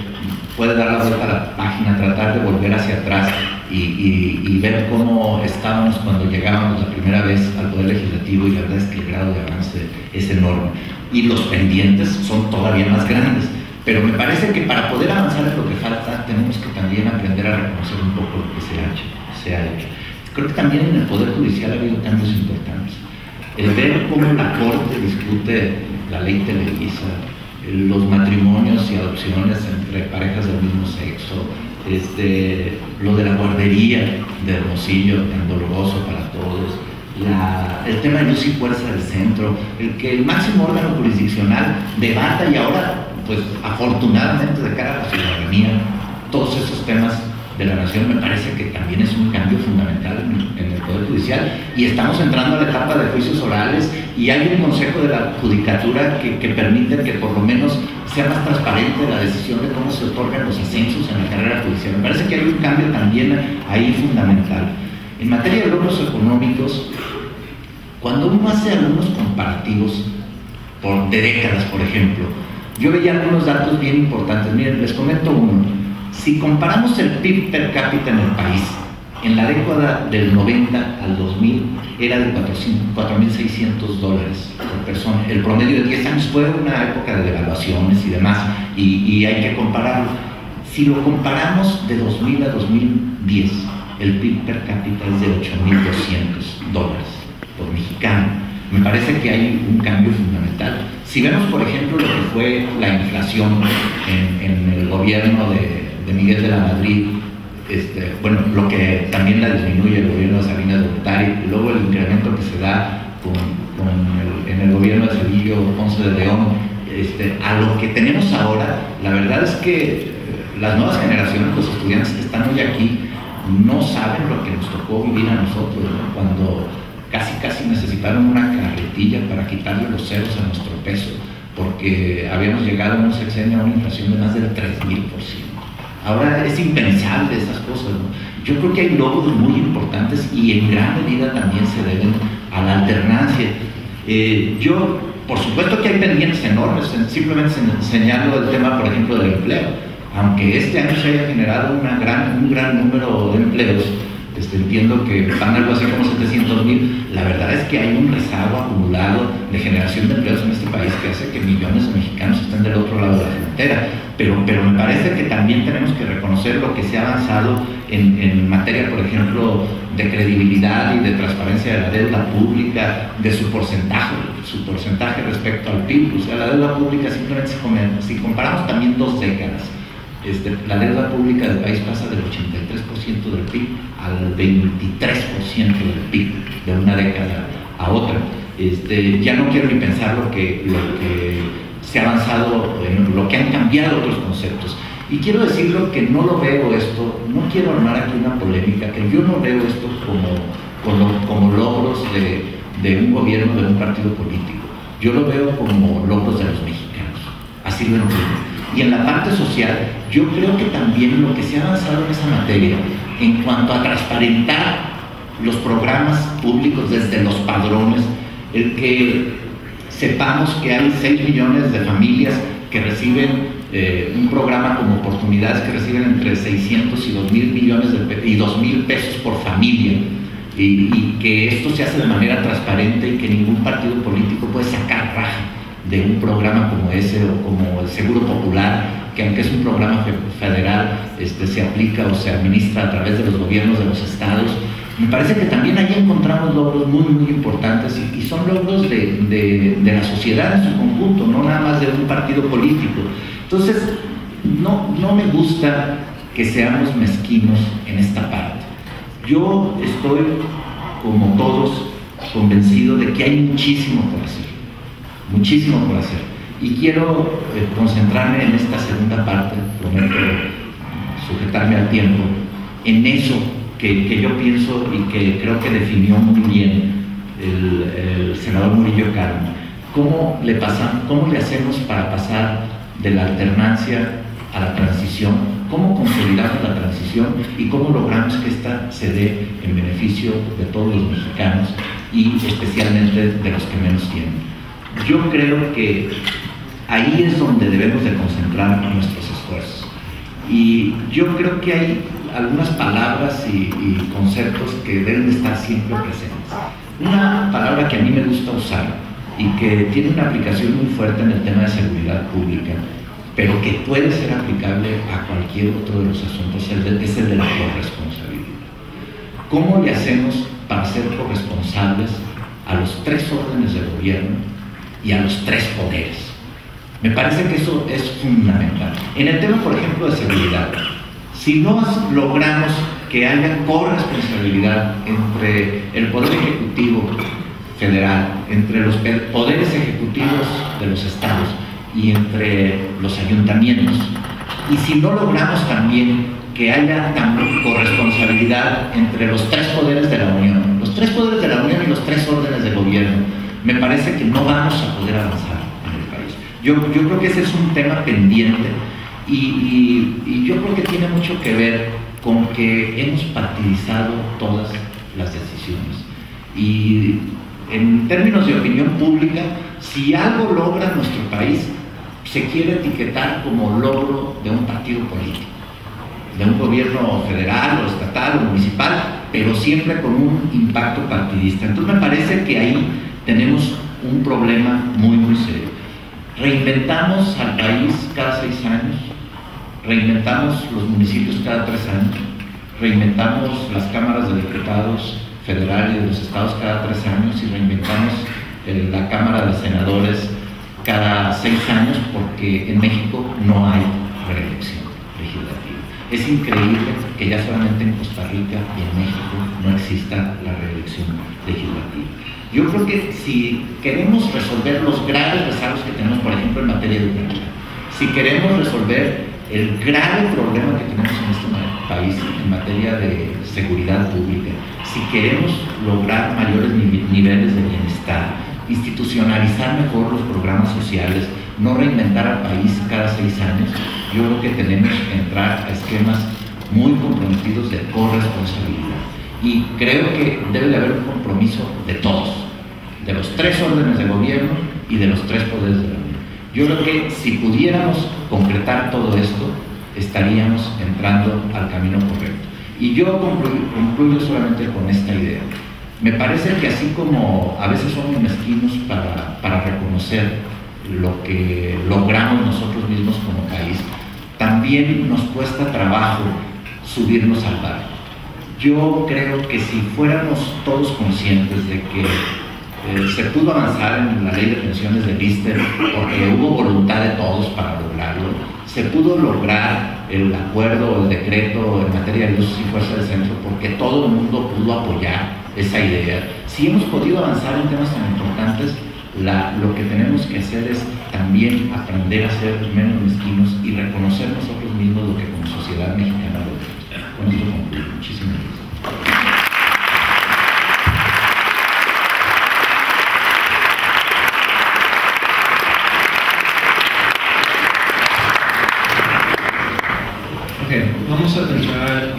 puede dar la vuelta a la página, tratar de volver hacia atrás y ver cómo estábamos cuando llegábamos la primera vez al Poder Legislativo, y la verdad es que el grado de avance es enorme. Y los pendientes son todavía más grandes. Pero me parece que para poder avanzar en lo que falta, tenemos que también aprender a reconocer un poco lo que se ha hecho. Creo que también en el Poder Judicial ha habido cambios importantes. El ver cómo la Corte discute la ley Televisa, los matrimonios y adopciones entre parejas del mismo sexo, lo de la guardería de Hermosillo, tan doloroso para todos, el tema de luz y fuerza del centro, el que el máximo órgano jurisdiccional debata, y ahora, pues afortunadamente de cara a la ciudadanía, todos esos temas de la nación, me parece que también es un cambio fundamental en el Poder Judicial, y estamos entrando a la etapa de juicios orales, y hay un consejo de la judicatura que permite que por lo menos sea más transparente la decisión de cómo se otorgan los ascensos en la carrera judicial. Me parece que hay un cambio también ahí fundamental. En materia de logros económicos, cuando uno hace algunos comparativos de décadas, por ejemplo, yo veía algunos datos bien importantes. Miren, les comento uno. Si comparamos el PIB per cápita en el país, en la década del 90 al 2000 era de $4.600 por persona. El promedio de 10 años fue una época de devaluaciones y demás, y hay que compararlo. Si lo comparamos de 2000 a 2010, el PIB per cápita es de $8.200 por mexicano. Me parece que hay un cambio fundamental. Si vemos, por ejemplo, lo que fue la inflación en el gobierno de Miguel de la Madrid, bueno, lo que también la disminuye el gobierno de Salinas de Gortari, y luego el incremento que se da en el gobierno de Cedillo Ponce de León, a lo que tenemos ahora, la verdad es que las nuevas generaciones, los estudiantes que están hoy aquí, no saben lo que nos tocó vivir a nosotros, ¿no? Cuando casi necesitaron una carretilla para quitarle los ceros a nuestro peso, porque habíamos llegado a un sexenio a una inflación de más del 3.000%. Ahora es impensable esas cosas, ¿no? Yo creo que hay logros muy importantes, y en gran medida también se deben a la alternancia. Por supuesto que hay pendientes enormes, simplemente señalo el tema, por ejemplo, del empleo. Aunque este año se haya generado un gran número de empleos, entiendo que van algo así como 700,000, la verdad es que hay un rezago acumulado de generación de empleos en este país que hace que millones de mexicanos estén del otro lado de la frontera. Pero me parece que también tenemos que reconocer lo que se ha avanzado en materia, por ejemplo, de credibilidad y de transparencia de la deuda pública, de su porcentaje respecto al PIB. O sea, la deuda pública, simplemente si comparamos también 2 décadas, la deuda pública del país pasa del 83% del PIB al 23% del PIB de una década a otra. Ya no quiero ni pensar lo que se ha avanzado, lo que han cambiado otros conceptos. Y quiero decirlo que no lo veo esto, no quiero armar aquí una polémica, que yo no veo esto como logros de un gobierno, de un partido político. Yo lo veo como logros de los mexicanos, así lo entiendo. Y en la parte social, yo creo que también lo que se ha avanzado en esa materia, en cuanto a transparentar los programas públicos desde los padrones, el que sepamos que hay 6 millones de familias que reciben un programa como Oportunidades, que reciben entre 600 y 2.000 pesos por familia, y que esto se hace de manera transparente, y que ningún partido político puede sacar raja de un programa como ese, o como el Seguro Popular, que aunque es un programa federal, se aplica o se administra a través de los gobiernos de los estados. Me parece que también ahí encontramos logros muy importantes, y son logros de la sociedad en su conjunto, no nada más de un partido político. Entonces, no me gusta que seamos mezquinos en esta parte. Yo estoy, como todos, convencido de que hay muchísimo por hacer, y quiero concentrarme en esta segunda parte, prometo sujetarme al tiempo, en eso que yo pienso y que creo que definió muy bien el senador Murillo Karam. ¿Cómo le hacemos para pasar de la alternancia a la transición? ¿Cómo consolidamos la transición y cómo logramos que esta se dé en beneficio de todos los mexicanos, y especialmente de los que menos tienen? Yo creo que ahí es donde debemos de concentrar nuestros esfuerzos. Y yo creo que hay algunas palabras y conceptos que deben estar siempre presentes. Una palabra que a mí me gusta usar y que tiene una aplicación muy fuerte en el tema de seguridad pública, pero que puede ser aplicable a cualquier otro de los asuntos, es el de la corresponsabilidad. ¿Cómo le hacemos para ser corresponsables a los 3 órdenes de gobierno y a los 3 poderes? Me parece que eso es fundamental. En el tema, por ejemplo, de seguridad, si no logramos que haya corresponsabilidad entre el Poder Ejecutivo Federal, entre los poderes ejecutivos de los estados y entre los ayuntamientos, y si no logramos también que haya también corresponsabilidad entre los 3 poderes de la Unión, los 3 poderes de la Unión y los 3 órdenes de gobierno, me parece que no vamos a poder avanzar en el país. Yo creo que ese es un tema pendiente y yo creo que tiene mucho que ver con que hemos partidizado todas las decisiones. Y en términos de opinión pública, si algo logra nuestro país, se quiere etiquetar como logro de un partido político, de un gobierno federal o estatal o municipal, pero siempre con un impacto partidista. Entonces me parece que ahí tenemos un problema muy, muy serio. Reinventamos al país cada 6 años, reinventamos los municipios cada 3 años, reinventamos las cámaras de diputados federal y de los estados cada 3 años y reinventamos la Cámara de Senadores cada 6 años, porque en México no hay reelección legislativa. Es increíble que ya solamente en Costa Rica y en México no exista la reelección legislativa. Yo creo que si queremos resolver los graves rezagos que tenemos, por ejemplo, en materia educativa, si queremos resolver el grave problema que tenemos en este país en materia de seguridad pública, si queremos lograr mayores niveles de bienestar, institucionalizar mejor los programas sociales, no reinventar al país cada 6 años, yo creo que tenemos que entrar a esquemas muy comprometidos de corresponsabilidad. Y creo que debe de haber un compromiso de todos, de los 3 órdenes de gobierno y de los 3 poderes de la Unión. Yo creo que si pudiéramos concretar todo esto, estaríamos entrando al camino correcto. Y yo concluyo solamente con esta idea. Me parece que así como a veces somos mezquinos para reconocer lo que logramos nosotros mismos como país, también nos cuesta trabajo subirnos al barco. Yo creo que si fuéramos todos conscientes de que se pudo avanzar en la ley de pensiones de Lister porque hubo voluntad de todos para lograrlo, se pudo lograr el acuerdo o el decreto en materia de usos y fuerza del centro porque todo el mundo pudo apoyar esa idea. Si hemos podido avanzar en temas tan importantes, lo que tenemos que hacer es también aprender a ser menos mezquinos y reconocer nosotros mismos lo que como sociedad mexicana logramos. Con esto concluyo. Muchísimas gracias. Vamos a entrar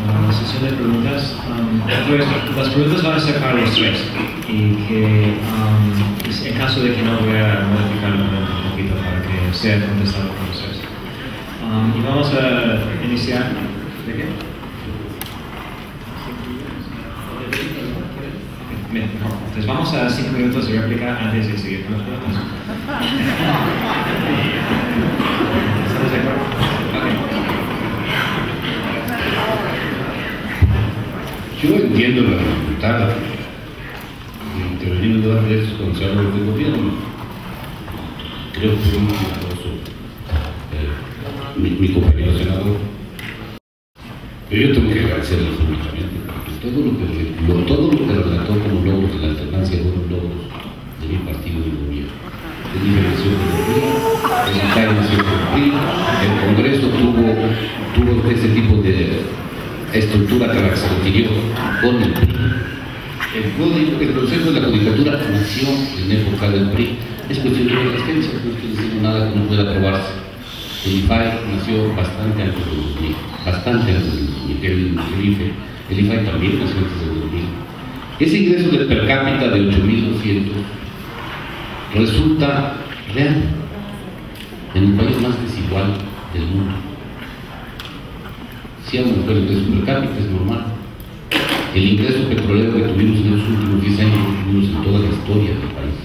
a la sesión de preguntas. Las preguntas van a ser para los 3 y que en caso de que no voy a modificar la pregunta un poquito para que sea contestado por los 3. Y vamos a iniciar. ¿De qué? Bien, entonces vamos a 5 minutos de réplica antes de seguir con las preguntas. ¿Estamos de acuerdo? Yo entiendo la dificultad de intervenir en debate de estos cuando se habla del gobierno. Creo que fue muy cuidadoso mi compañero senador. Pero yo tengo que agradecerle públicamente, porque todo lo que relató como logros de la alternancia fueron logros de mi partido y del gobierno. De liberación del PRI, de la cancelación del PRI, el Congreso tuvo ese tipo de estructura que se requirió con el PRI. El Consejo de la Judicatura nació en época del PRI. Es cuestión de resistencia, no estoy diciendo nada que no pueda aprobarse. El IFAI nació bastante antes del 2000, bastante antes del 2000. El IFAI también nació antes del 2000. Ese ingreso del per cápita de 8.200 resulta real en el país más desigual del mundo. Sí aumentó el ingreso per cápita, es normal. El ingreso petrolero que tuvimos en los últimos 10 años lo tuvimos en toda la historia del país.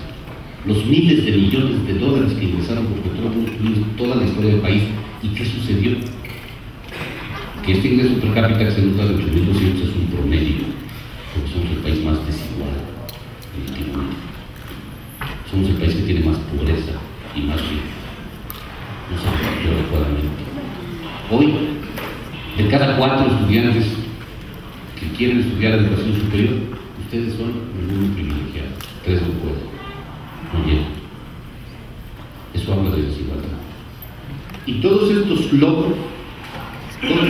Los miles de millones de dólares que ingresaron por petróleo lo tuvimos en toda la historia del país. ¿Y qué sucedió? Que este ingreso per cápita que se nos da de 8.200 es un promedio, porque somos el país más desigual en Latinoamérica. Somos el país que tiene más pobreza y más rico. No se repartió adecuadamente. Hoy, de cada 4 estudiantes que quieren estudiar educación superior, ustedes son muy privilegiados. 3 no pueden, no llegan. Eso habla de desigualdad. Y todos estos logros, todos,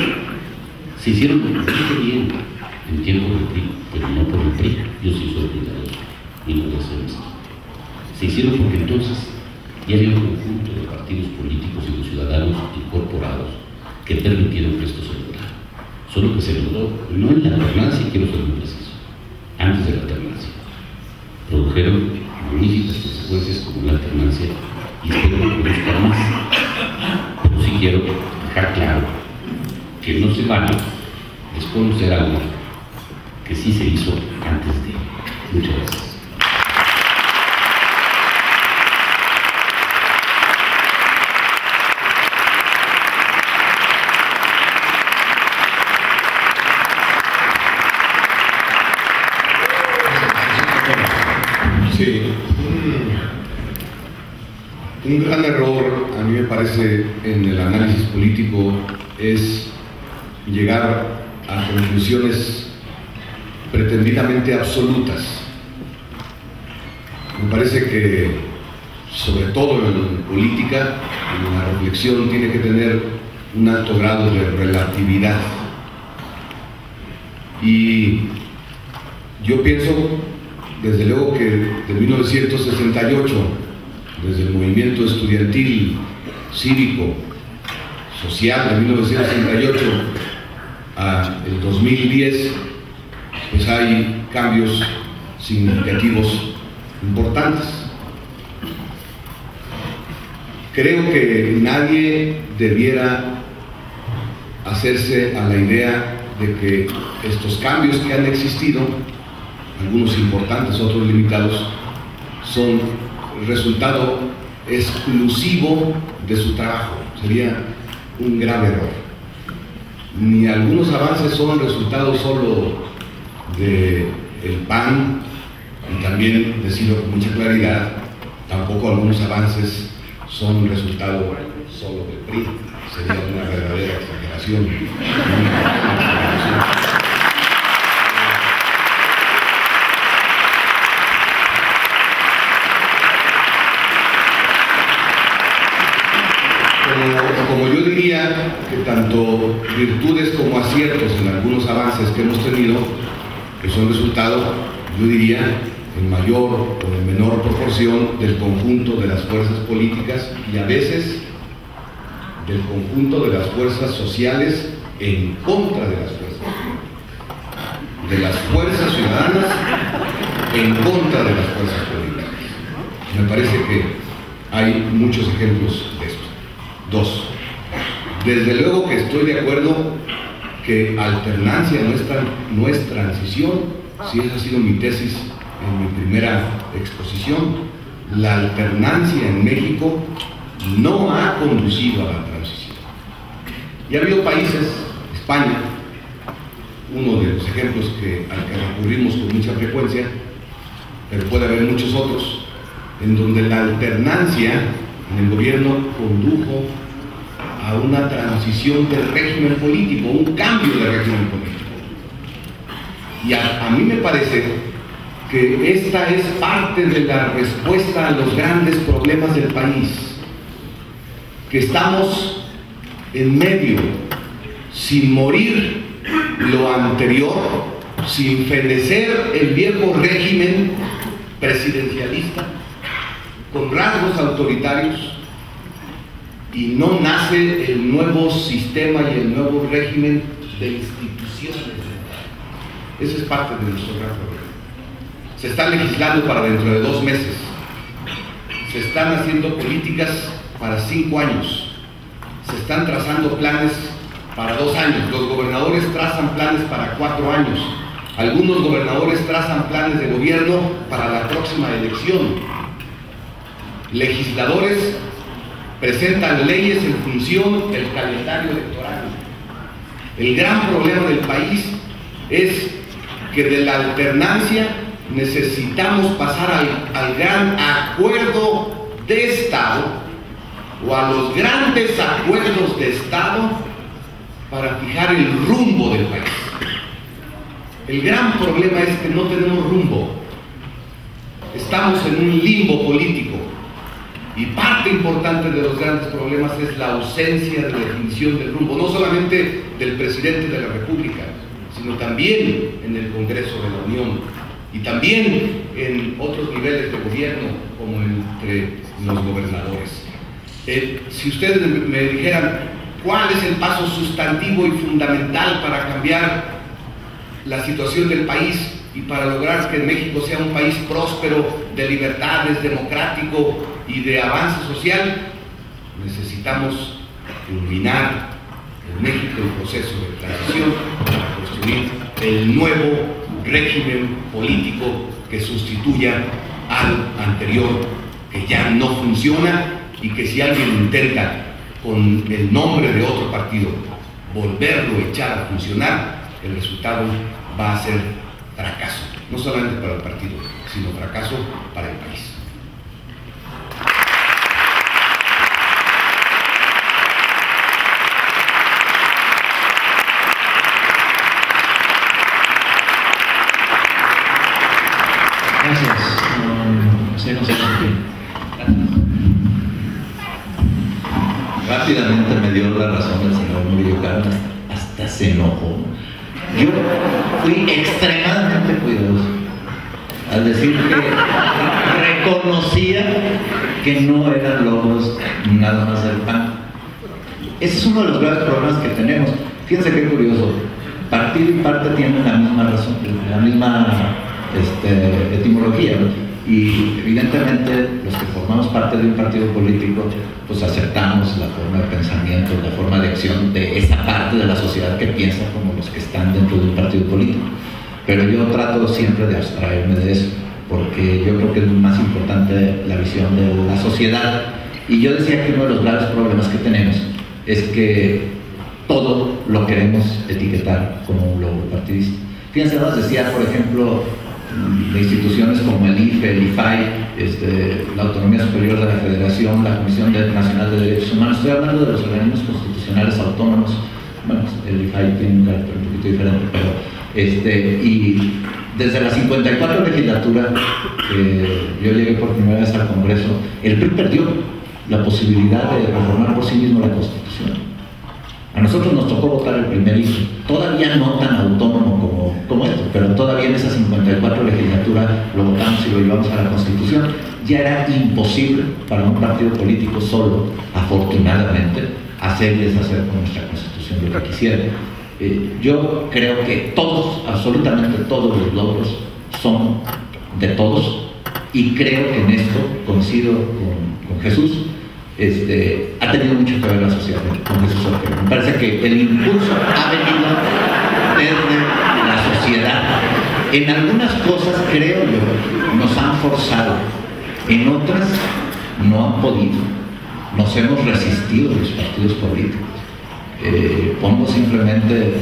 se hicieron bastante bien en tiempo del PRI, pero no por el PRI. Yo sí soy cuidadoso y no voy a hacer esto. Se hicieron porque entonces ya había un conjunto de partidos políticos y de ciudadanos incorporados que permitieron que esto se lograra. Solo que se logró no en la alternancia, quiero ser muy preciso, antes de la alternancia. Produjeron magníficas consecuencias como la alternancia y espero que produzcan más. Pero sí quiero dejar claro que no se vale desconocer algo que sí se hizo antes de. Muchas gracias. Sí, un gran error, a mí me parece, en el análisis político es llegar a conclusiones pretendidamente absolutas. Me parece que, sobre todo en política, la reflexión tiene que tener un alto grado de relatividad. Y yo pienso, desde luego, que de 1968, desde el movimiento estudiantil, cívico, social de 1968 a el 2010, pues hay cambios significativos importantes. Creo que nadie debiera hacerse a la idea de que estos cambios que han existido, algunos importantes, otros limitados, son resultado exclusivo de su trabajo. Sería un grave error. Ni algunos avances son resultado solo del PAN, y también decirlo con mucha claridad, tampoco algunos avances son resultado solo del PRI. Sería una verdadera exageración. Como yo diría que tanto virtudes como aciertos en algunos avances que hemos tenido, que son resultado, yo diría, en mayor o en menor proporción del conjunto de las fuerzas políticas y a veces del conjunto de las fuerzas sociales en contra de las fuerzas políticas, de las fuerzas ciudadanas en contra de las fuerzas políticas. Me parece que hay muchos ejemplos de esto. 2. Desde luego que estoy de acuerdo que alternancia no es transición. Si esa ha sido mi tesis en mi primera exposición, la alternancia en México no ha conducido a la transición. Y ha habido países, España, uno de los ejemplos al que recurrimos con mucha frecuencia, pero puede haber muchos otros, en donde la alternancia en el gobierno condujo a una transición del régimen político, un cambio de régimen político. Y a mí me parece que esta es parte de la respuesta a los grandes problemas del país, que estamos en medio, sin morir lo anterior, sin fenecer el viejo régimen presidencialista, con rasgos autoritarios, y no nace el nuevo sistema y el nuevo régimen de instituciones. Eso es parte de nuestro gran problema. Se está legislando para dentro de 2 meses. Se están haciendo políticas para 5 años. Se están trazando planes para 2 años, los gobernadores trazan planes para 4 años, algunos gobernadores trazan planes de gobierno para la próxima elección, legisladores presentan leyes en función del calendario electoral. El gran problema del país es que de la alternancia necesitamos pasar al gran acuerdo de Estado o a los grandes acuerdos de Estado para fijar el rumbo del país. El gran problema es que no tenemos rumbo. Estamos en un limbo político y parte importante de los grandes problemas es la ausencia de definición del rumbo, no solamente del presidente de la República, sino también en el Congreso de la Unión y también en otros niveles de gobierno, como entre los gobernadores. Si ustedes me dijeran cuál es el paso sustantivo y fundamental para cambiar la situación del país y para lograr que México sea un país próspero, de libertades, democrático y de avance social, necesitamos culminar en México el proceso de transición para construir el nuevo régimen político que sustituya al anterior, que ya no funciona y que si alguien intenta con el nombre de otro partido volverlo a echar a funcionar, el resultado va a ser fracaso, no solamente para el partido, sino fracaso para el país. Gracias. Rápidamente me dio la razón el señor Murillo Karam, hasta se enojó. Yo fui extremadamente cuidadoso al decir que reconocía que no eran logros nada más del PAN. Ese es uno de los graves problemas que tenemos. Fíjense qué curioso, partido y parte tienen la misma razón, la misma etimología, ¿no? Y evidentemente los que formamos parte de un partido político pues aceptamos la forma de pensamiento, la forma de acción de esa parte de la sociedad que piensa como los que están dentro de un partido político, pero yo trato siempre de abstraerme de eso porque yo creo que es más importante la visión de la sociedad. Y yo decía que uno de los graves problemas que tenemos es que todo lo queremos etiquetar como un logro partidista. Fíjense, nos decía, por ejemplo, de instituciones como el IFE, el IFAI, la Autonomía Superior de la Federación, la Comisión Nacional de Derechos Humanos. Estoy hablando de los organismos constitucionales autónomos. Bueno, el IFAI tiene un carácter un poquito diferente, pero y desde la 54 legislatura yo llegué por primera vez al Congreso, el PRI perdió la posibilidad de reformar por sí mismo la Constitución. A nosotros nos tocó votar el primer IFE, todavía no tan autónomo como esto, pero todavía en esa 54 legislatura lo votamos y lo llevamos a la Constitución. Ya era imposible para un partido político solo, afortunadamente, hacer y deshacer con nuestra Constitución lo que quisiera. Yo creo que todos, absolutamente todos los logros son de todos, y creo que en esto coincido con Jesús. Ha tenido mucho que ver la sociedad con Jesús Ortega. Me parece que el impulso ha venido desde la sociedad. En algunas cosas, creo yo, nos han forzado, en otras no han podido. Nos hemos resistido los partidos políticos. Pongo simplemente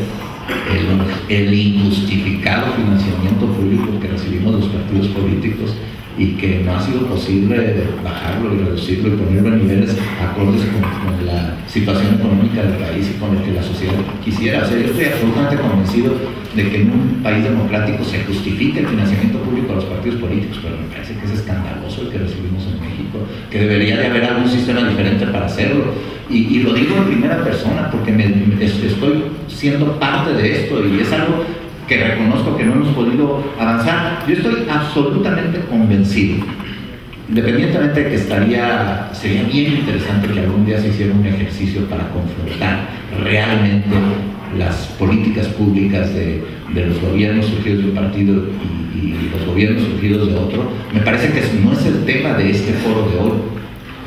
el injustificado financiamiento público que recibimos los partidos políticos y que no ha sido posible bajarlo y reducirlo y ponerlo a niveles acordes con la situación económica del país y con lo que la sociedad quisiera. O sea, yo estoy absolutamente convencido de que en un país democrático se justifica el financiamiento público a los partidos políticos, pero me parece que es escandaloso el que recibimos en México, que debería de haber algún sistema diferente para hacerlo. Y lo digo en primera persona porque estoy siendo parte de esto y es algo que reconozco que no hemos podido avanzar. Yo estoy absolutamente convencido, independientemente de que sería bien interesante que algún día se hiciera un ejercicio para confrontar realmente las políticas públicas de los gobiernos surgidos de un partido y los gobiernos surgidos de otro. Me parece que no es el tema de este foro de hoy.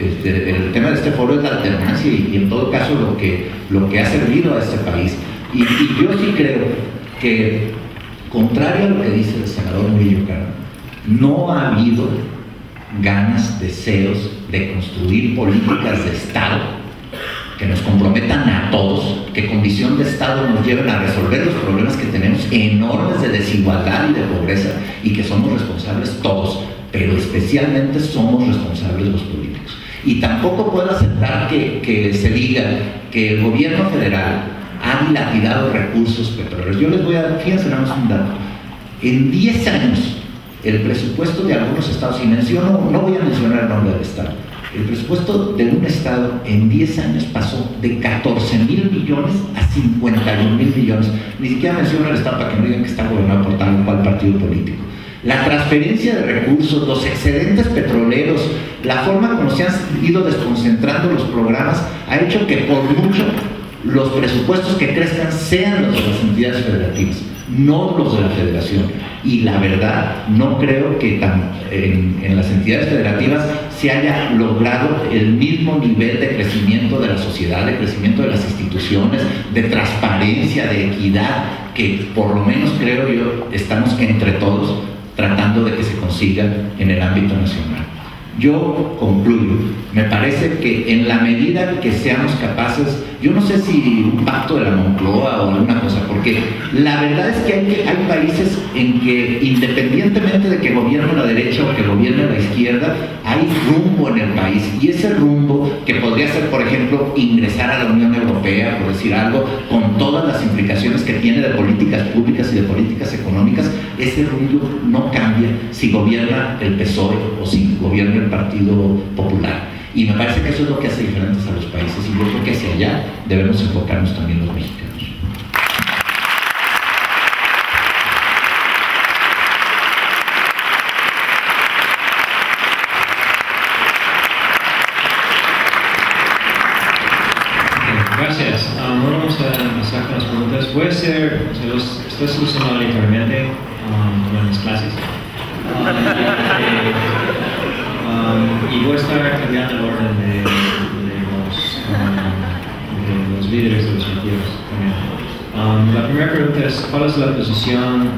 El tema de este foro es la alternancia y en todo caso lo que ha servido a este país. Y yo sí creo que, contrario a lo que dice el senador Murillo Karam, no ha habido ganas, deseos de construir políticas de Estado que nos comprometan a todos, que con visión de Estado nos lleven a resolver los problemas que tenemos enormes de desigualdad y de pobreza, y que somos responsables todos, pero especialmente somos responsables los políticos. Y tampoco puedo aceptar que se diga que el gobierno federal ha dilapidado recursos petroleros. Yo les voy a dar, fíjense nada más un dato. En 10 años, el presupuesto de algunos estados, y no voy a mencionar el nombre del estado, el presupuesto de un estado en 10 años pasó de 14,000 millones a 51,000 millones. Ni siquiera menciono el estado para que no digan que está gobernado por tal o cual partido político. La transferencia de recursos, los excedentes petroleros, la forma como se han ido desconcentrando los programas, ha hecho que por mucho los presupuestos que crezcan sean los de las entidades federativas, no los de la federación. Y la verdad, no creo que en las entidades federativas se haya logrado el mismo nivel de crecimiento de la sociedad, de crecimiento de las instituciones, de transparencia, de equidad, que por lo menos creo yo estamos entre todos tratando de que se consiga en el ámbito nacional. Yo concluyo, me parece que en la medida que seamos capaces, yo no sé si un pacto de la Moncloa o alguna cosa, porque la verdad es que hay países en que, independientemente de que gobierne la derecha o que gobierne la izquierda, hay rumbo en el país, y ese rumbo, que podría ser, por ejemplo, ingresar a la Unión Europea, por decir algo, con todas las implicaciones que tiene de políticas públicas y de políticas económicas, ese rumbo no cambia si gobierna el PSOE o si gobierna el Partido Popular. Y me parece que eso es lo que hace diferentes a los países, y yo creo que hacia allá debemos enfocarnos también los mexicanos. Gracias. Ahora vamos a empezar con las preguntas. Voy a hacer, estoy solucionando aleatoriamente en las clases. Y voy a estar cambiando el orden de los líderes de los partidos también. La primera pregunta es, ¿cuál es la posición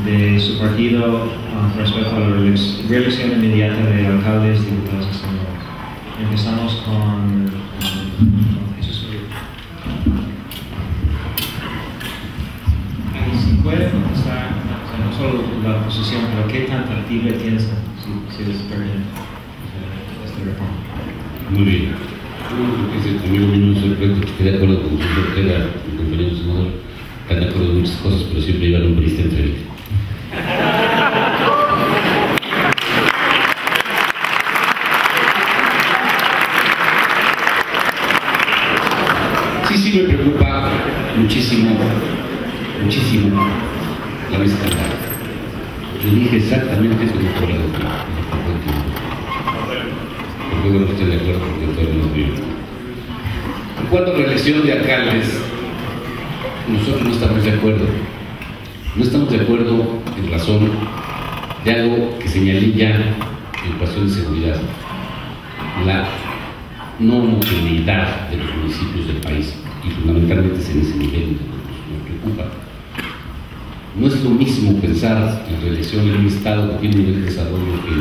de su partido con respecto a la reelección inmediata de alcaldes, diputados y senadores? Empezamos con Jesús Uribe. Si puede contestar, no solo la posición, pero qué tan factible piensa si es esta reforma. Muy bien. Amigo mío, no sorprende que esté de acuerdo con su Ortega, mi compañero senador, están de acuerdo en muchas cosas, pero siempre llevan un briste enfrente. Sí me preocupa muchísimo la mesa cantada. Yo dije exactamente eso que por la doctora. Porque bueno, estoy de acuerdo porque todo nos vive. En cuanto a la elección de alcaldes, nosotros no estamos de acuerdo. No estamos de acuerdo en razón de algo que señalé ya en cuestión de seguridad. La no homogeneidad de los municipios del país, y fundamentalmente es en ese nivel que nos preocupa. No es lo mismo pensar en reelección en un Estado que tiene un nivel de desarrollo que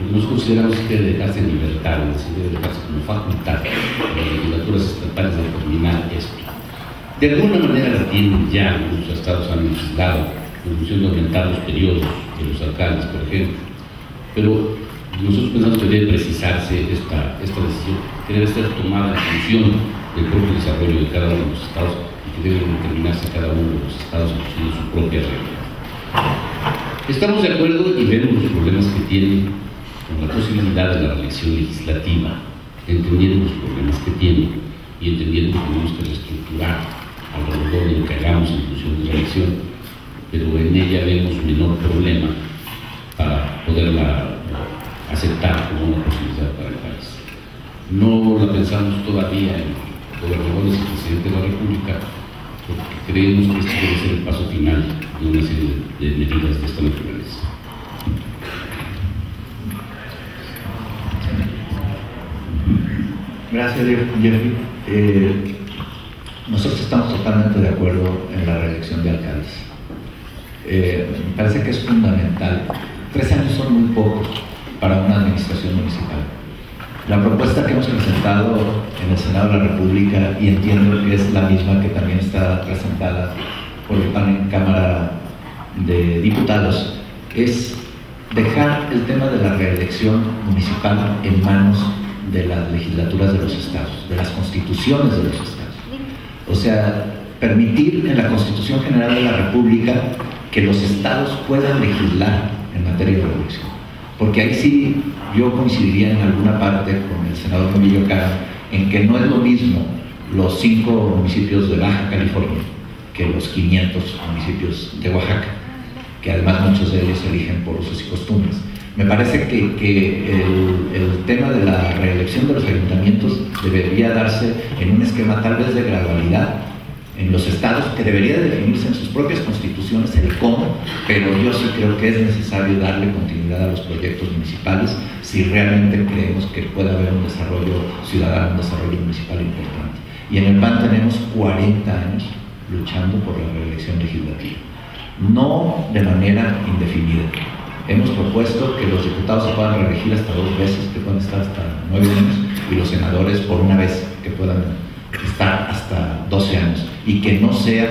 porque nos consideramos que debe dejarse en libertad, es decir, debe dejarse como facultad a las legislaturas estatales de determinar esto. De alguna manera la tienen ya, muchos estados han legislado en función de aumentar los periodos de los alcaldes, por ejemplo, pero nosotros pensamos que debe precisarse esta decisión, que debe ser tomada en función del propio desarrollo de cada uno de los estados y que debe determinarse cada uno de los estados en su propia regla. Estamos de acuerdo y vemos los problemas que tiene con la posibilidad de la reelección legislativa, entendiendo los problemas que tiene y entendiendo que tenemos que reestructurar alrededor de lo que hagamos en función de la elección, pero en ella vemos un menor problema para poderla aceptar como una posibilidad para el país. No la pensamos todavía en gobernadores y presidente de la República, porque creemos que este debe ser el paso final de una serie de medidas de esta naturaleza. Gracias, Jeffrey. Nosotros estamos totalmente de acuerdo en la reelección de alcaldes. Me parece que es fundamental. 3 años son muy pocos para una administración municipal. La propuesta que hemos presentado en el Senado de la República, y entiendo que es la misma que también está presentada por el PAN en Cámara de Diputados, es dejar el tema de la reelección municipal en manos de las legislaturas de los estados, de las constituciones de los estados. O sea, permitir en la Constitución General de la República que los estados puedan legislar en materia de reelección. Porque ahí sí yo coincidiría en alguna parte con el senador Emilio Cara en que no es lo mismo los 5 municipios de Baja California que los 500 municipios de Oaxaca, que además muchos de ellos se eligen por usos y costumbres. Me parece que el tema de la reelección de los ayuntamientos debería darse en un esquema tal vez de gradualidad en los estados, que debería de definirse en sus propias constituciones el cómo, pero yo sí creo que es necesario darle continuidad a los proyectos municipales si realmente creemos que puede haber un desarrollo ciudadano, un desarrollo municipal importante. Y en el PAN tenemos 40 años luchando por la reelección legislativa, no de manera indefinida. Hemos propuesto que los diputados se puedan reelegir hasta 2 veces, que puedan estar hasta 9 años, y los senadores por una vez, que puedan estar hasta 12 años, y que no sea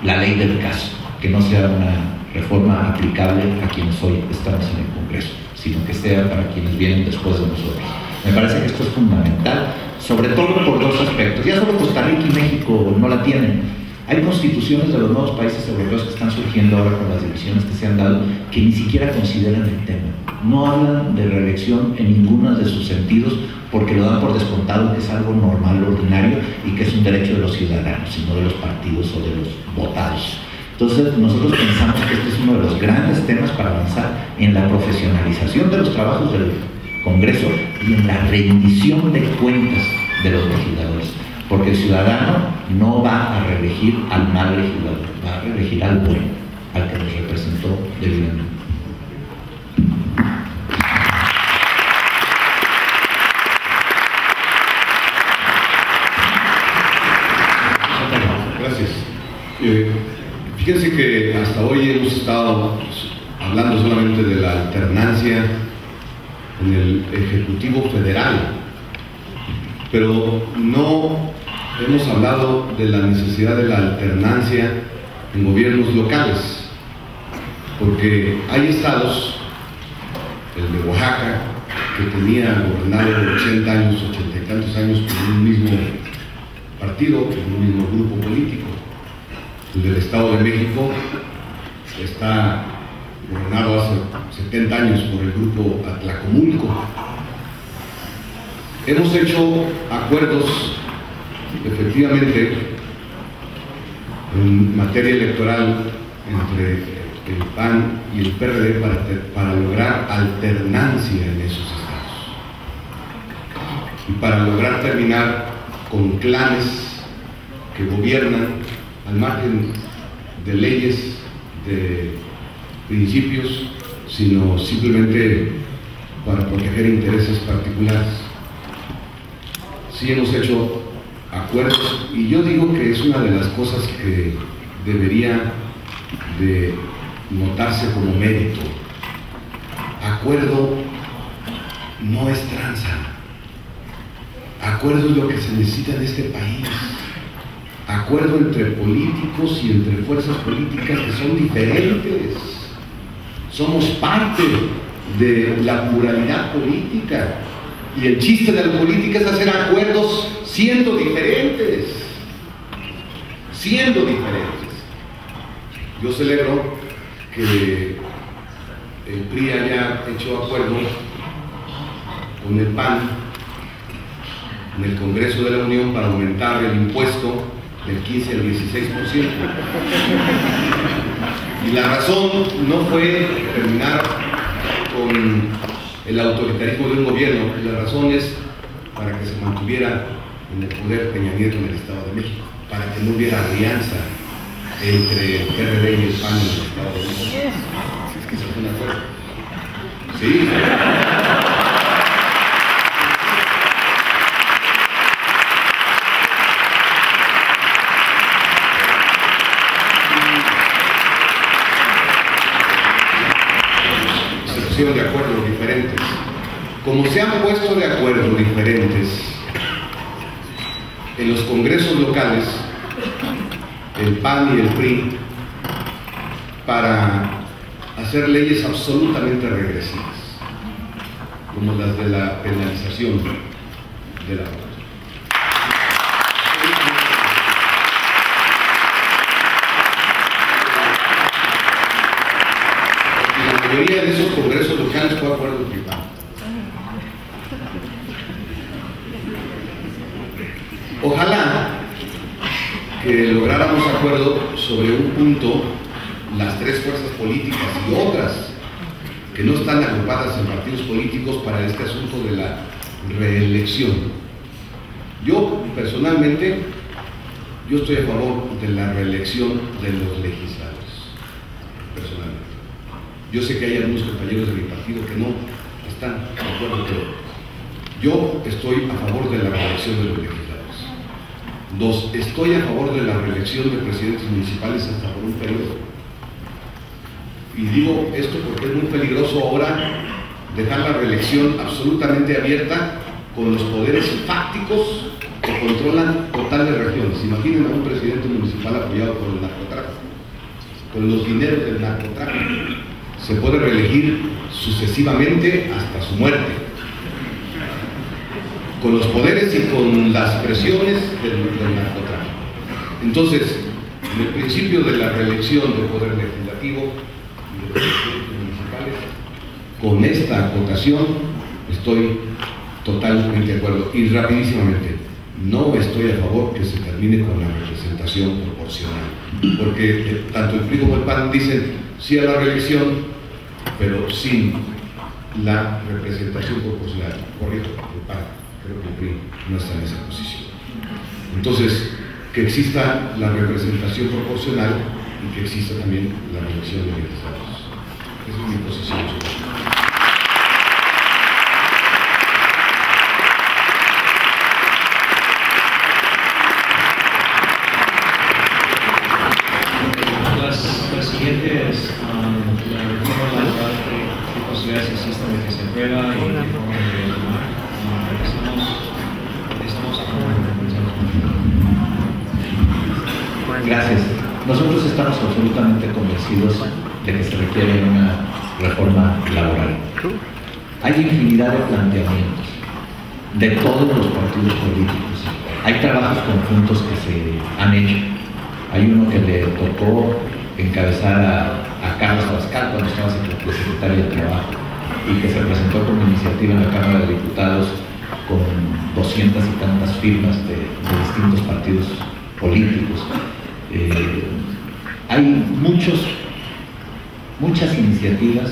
la ley del caso, que no sea una reforma aplicable a quienes hoy estamos en el Congreso, sino que sea para quienes vienen después de nosotros. Me parece que esto es fundamental, sobre todo por 2 aspectos. Ya solo Costa Rica y México no la tienen. Hay constituciones de los nuevos países europeos que están surgiendo ahora con las divisiones que se han dado, que ni siquiera consideran el tema. No hablan de reelección en ninguno de sus sentidos, porque lo dan por descontado que es algo normal, ordinario, y que es un derecho de los ciudadanos, sino de los partidos o de los votados. Entonces, nosotros pensamos que este es uno de los grandes temas para avanzar en la profesionalización de los trabajos del Congreso y en la rendición de cuentas de los legisladores. Porque el ciudadano no va a reelegir al mal legislador, va a reelegir al bueno, al que nos representó debidamente. Gracias. Fíjense que hasta hoy hemos estado hablando solamente de la alternancia en el Ejecutivo Federal, pero no hemos hablado de la necesidad de la alternancia en gobiernos locales, porque hay estados, el de Oaxaca, que tenía gobernado 80 años, 80 y tantos años con un mismo partido, con un mismo grupo político. El del Estado de México está gobernado hace 70 años por el grupo Atlacomulco. Hemos hecho acuerdos, efectivamente, en materia electoral entre el PAN y el PRD para lograr alternancia en esos estados y para lograr terminar con clanes que gobiernan al margen de leyes, de principios, sino simplemente para proteger intereses particulares. Sí hemos hecho acuerdos, y yo digo que es una de las cosas que debería de notarse como mérito. Acuerdo no es tranza. Acuerdo es lo que se necesita en este país. Acuerdo entre políticos y entre fuerzas políticas que son diferentes. Somos parte de la pluralidad política. Y el chiste de la política es hacer acuerdos siendo diferentes. Siendo diferentes. Yo celebro que el PRI haya hecho acuerdo con el PAN en el Congreso de la Unión para aumentar el impuesto del 15 al 16%. Y la razón no fue terminar con el autoritarismo de un gobierno, la razón es para que se mantuviera en el poder Peña Nieto en el Estado de México, para que no hubiera alianza entre el PRD y el PAN en el Estado de México. Es que se fue un acuerdo. Sí. pusieron de acuerdo los diferentes. Como se han puesto de acuerdo diferentes en los congresos locales, el PAN y el PRI, para hacer leyes absolutamente regresivas, como las de la penalización de la aborto. La mayoría de esos congresos locales fue acuerdo privado. Ojalá que lográramos acuerdo sobre un punto, las tres fuerzas políticas y otras que no están agrupadas en partidos políticos, para este asunto de la reelección. Yo personalmente, yo estoy a favor de la reelección de los legisladores, personalmente. Yo sé que hay algunos compañeros de mi partido que no están de acuerdo, pero yo estoy a favor de la reelección de los legisladores. Dos, estoy a favor de la reelección de presidentes municipales hasta por un periodo. Y digo esto porque es muy peligroso ahora dejar la reelección absolutamente abierta con los poderes fácticos que controlan totales regiones. Imaginen a un presidente municipal apoyado por el narcotráfico, con los dineros del narcotráfico. Se puede reelegir sucesivamente hasta su muerte, con los poderes y con las presiones del narcotráfico. Entonces, en el principio de la reelección del poder legislativo y de los presidentes municipales, con esta acotación estoy totalmente de acuerdo. Y rapidísimamente, no estoy a favor que se termine con la representación proporcional, porque tanto el PRI como el PAN dicen sí a la reelección, pero sin la representación proporcional. Correcto, el PAN, creo que el PRI no está en esa posición. Entonces, que exista la representación proporcional y que exista también la reelección de legisladores. Esa es mi posición. Las siguientes, la reforma laboral, ¿qué posibilidades existen de que se aprueba y de forma de tomar? Estamos a favor de Gracias. Nosotros estamos absolutamente convencidos de que se requiere una reforma laboral. Hay infinidad de planteamientos de todos los partidos políticos. Hay trabajos conjuntos que se han hecho. Hay uno que le tocó encabezar a Carlos Abascal cuando estaba de secretario de Trabajo y que se presentó como iniciativa en la Cámara de Diputados con 200 y tantas firmas de distintos partidos políticos. Hay muchas iniciativas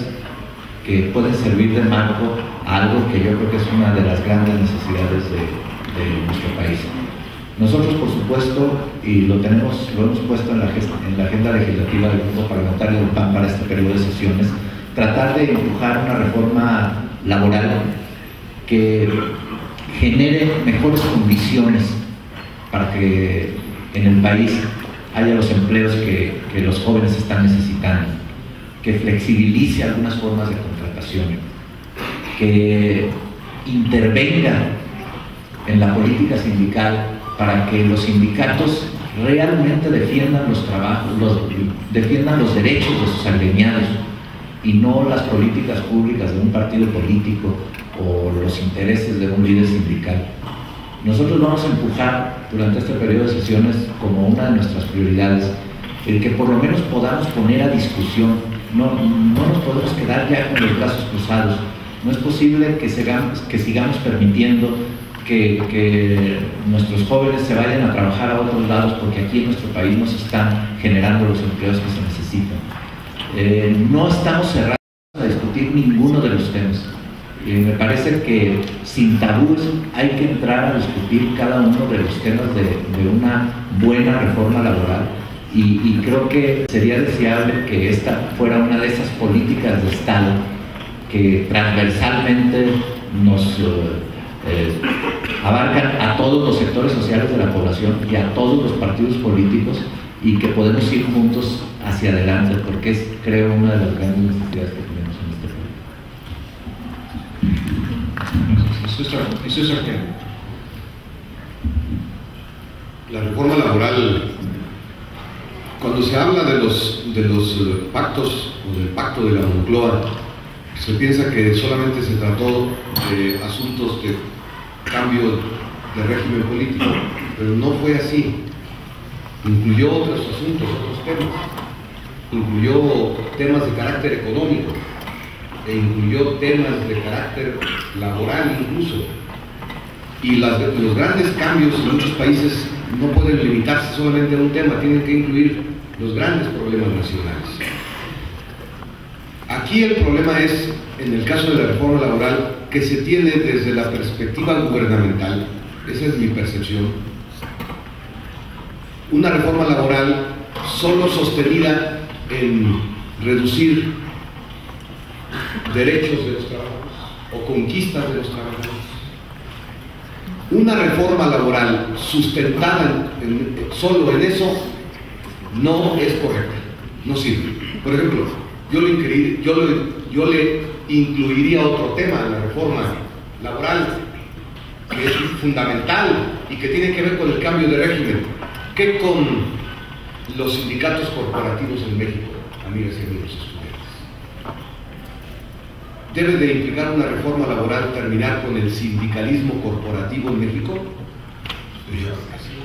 que pueden servir de marco a algo que yo creo que es una de las grandes necesidades de nuestro país. Nosotros, por supuesto, y lo hemos puesto en la agenda legislativa del Grupo Parlamentario del PAN para este periodo de sesiones, tratar de empujar una reforma laboral que genere mejores condiciones para que en el país haya los empleos que los jóvenes están necesitando, que flexibilice algunas formas de contratación, que intervenga en la política sindical para que los sindicatos realmente defiendan los trabajos, defiendan los derechos de sus agremiados y no las políticas públicas de un partido político o los intereses de un líder sindical. Nosotros vamos a empujar durante este periodo de sesiones como una de nuestras prioridades el que por lo menos podamos poner a discusión. No nos podemos quedar ya con los brazos cruzados. No es posible que sigamos permitiendo que nuestros jóvenes se vayan a trabajar a otros lados porque aquí en nuestro país no se están generando los empleos que se necesitan. No estamos cerrados a discutir ninguno de los temas. Me parece que sin tabúes hay que entrar a discutir cada uno de los temas de una buena reforma laboral y creo que sería deseable que esta fuera una de esas políticas de Estado que transversalmente nos abarcan a todos los sectores sociales de la población y a todos los partidos políticos y que podemos ir juntos hacia adelante porque es, creo, una de las grandes necesidades que tenemos en este país. Jesús Ortega. La reforma laboral, cuando se habla de los pactos o del pacto de la Moncloa, se piensa que solamente se trató de asuntos de cambio de régimen político, pero no fue así. Incluyó otros asuntos, otros temas. Incluyó temas de carácter económico e incluyó temas de carácter laboral incluso. Y los grandes cambios en muchos países no pueden limitarse solamente a un tema, tienen que incluir los grandes problemas nacionales. Aquí el problema es, en el caso de la reforma laboral, que se tiene desde la perspectiva gubernamental, esa es mi percepción, una reforma laboral solo sostenida en reducir derechos de los trabajadores o conquistas de los trabajadores. Una reforma laboral sustentada solo en eso no es correcta, no sirve. Por ejemplo, yo le incluiría otro tema en la reforma laboral que es fundamental y que tiene que ver con el cambio de régimen, que con los sindicatos corporativos en México, amigas y amigos estudiantes. ¿Debe de implicar una reforma laboral terminar con el sindicalismo corporativo en México? Pues yo creo que sí.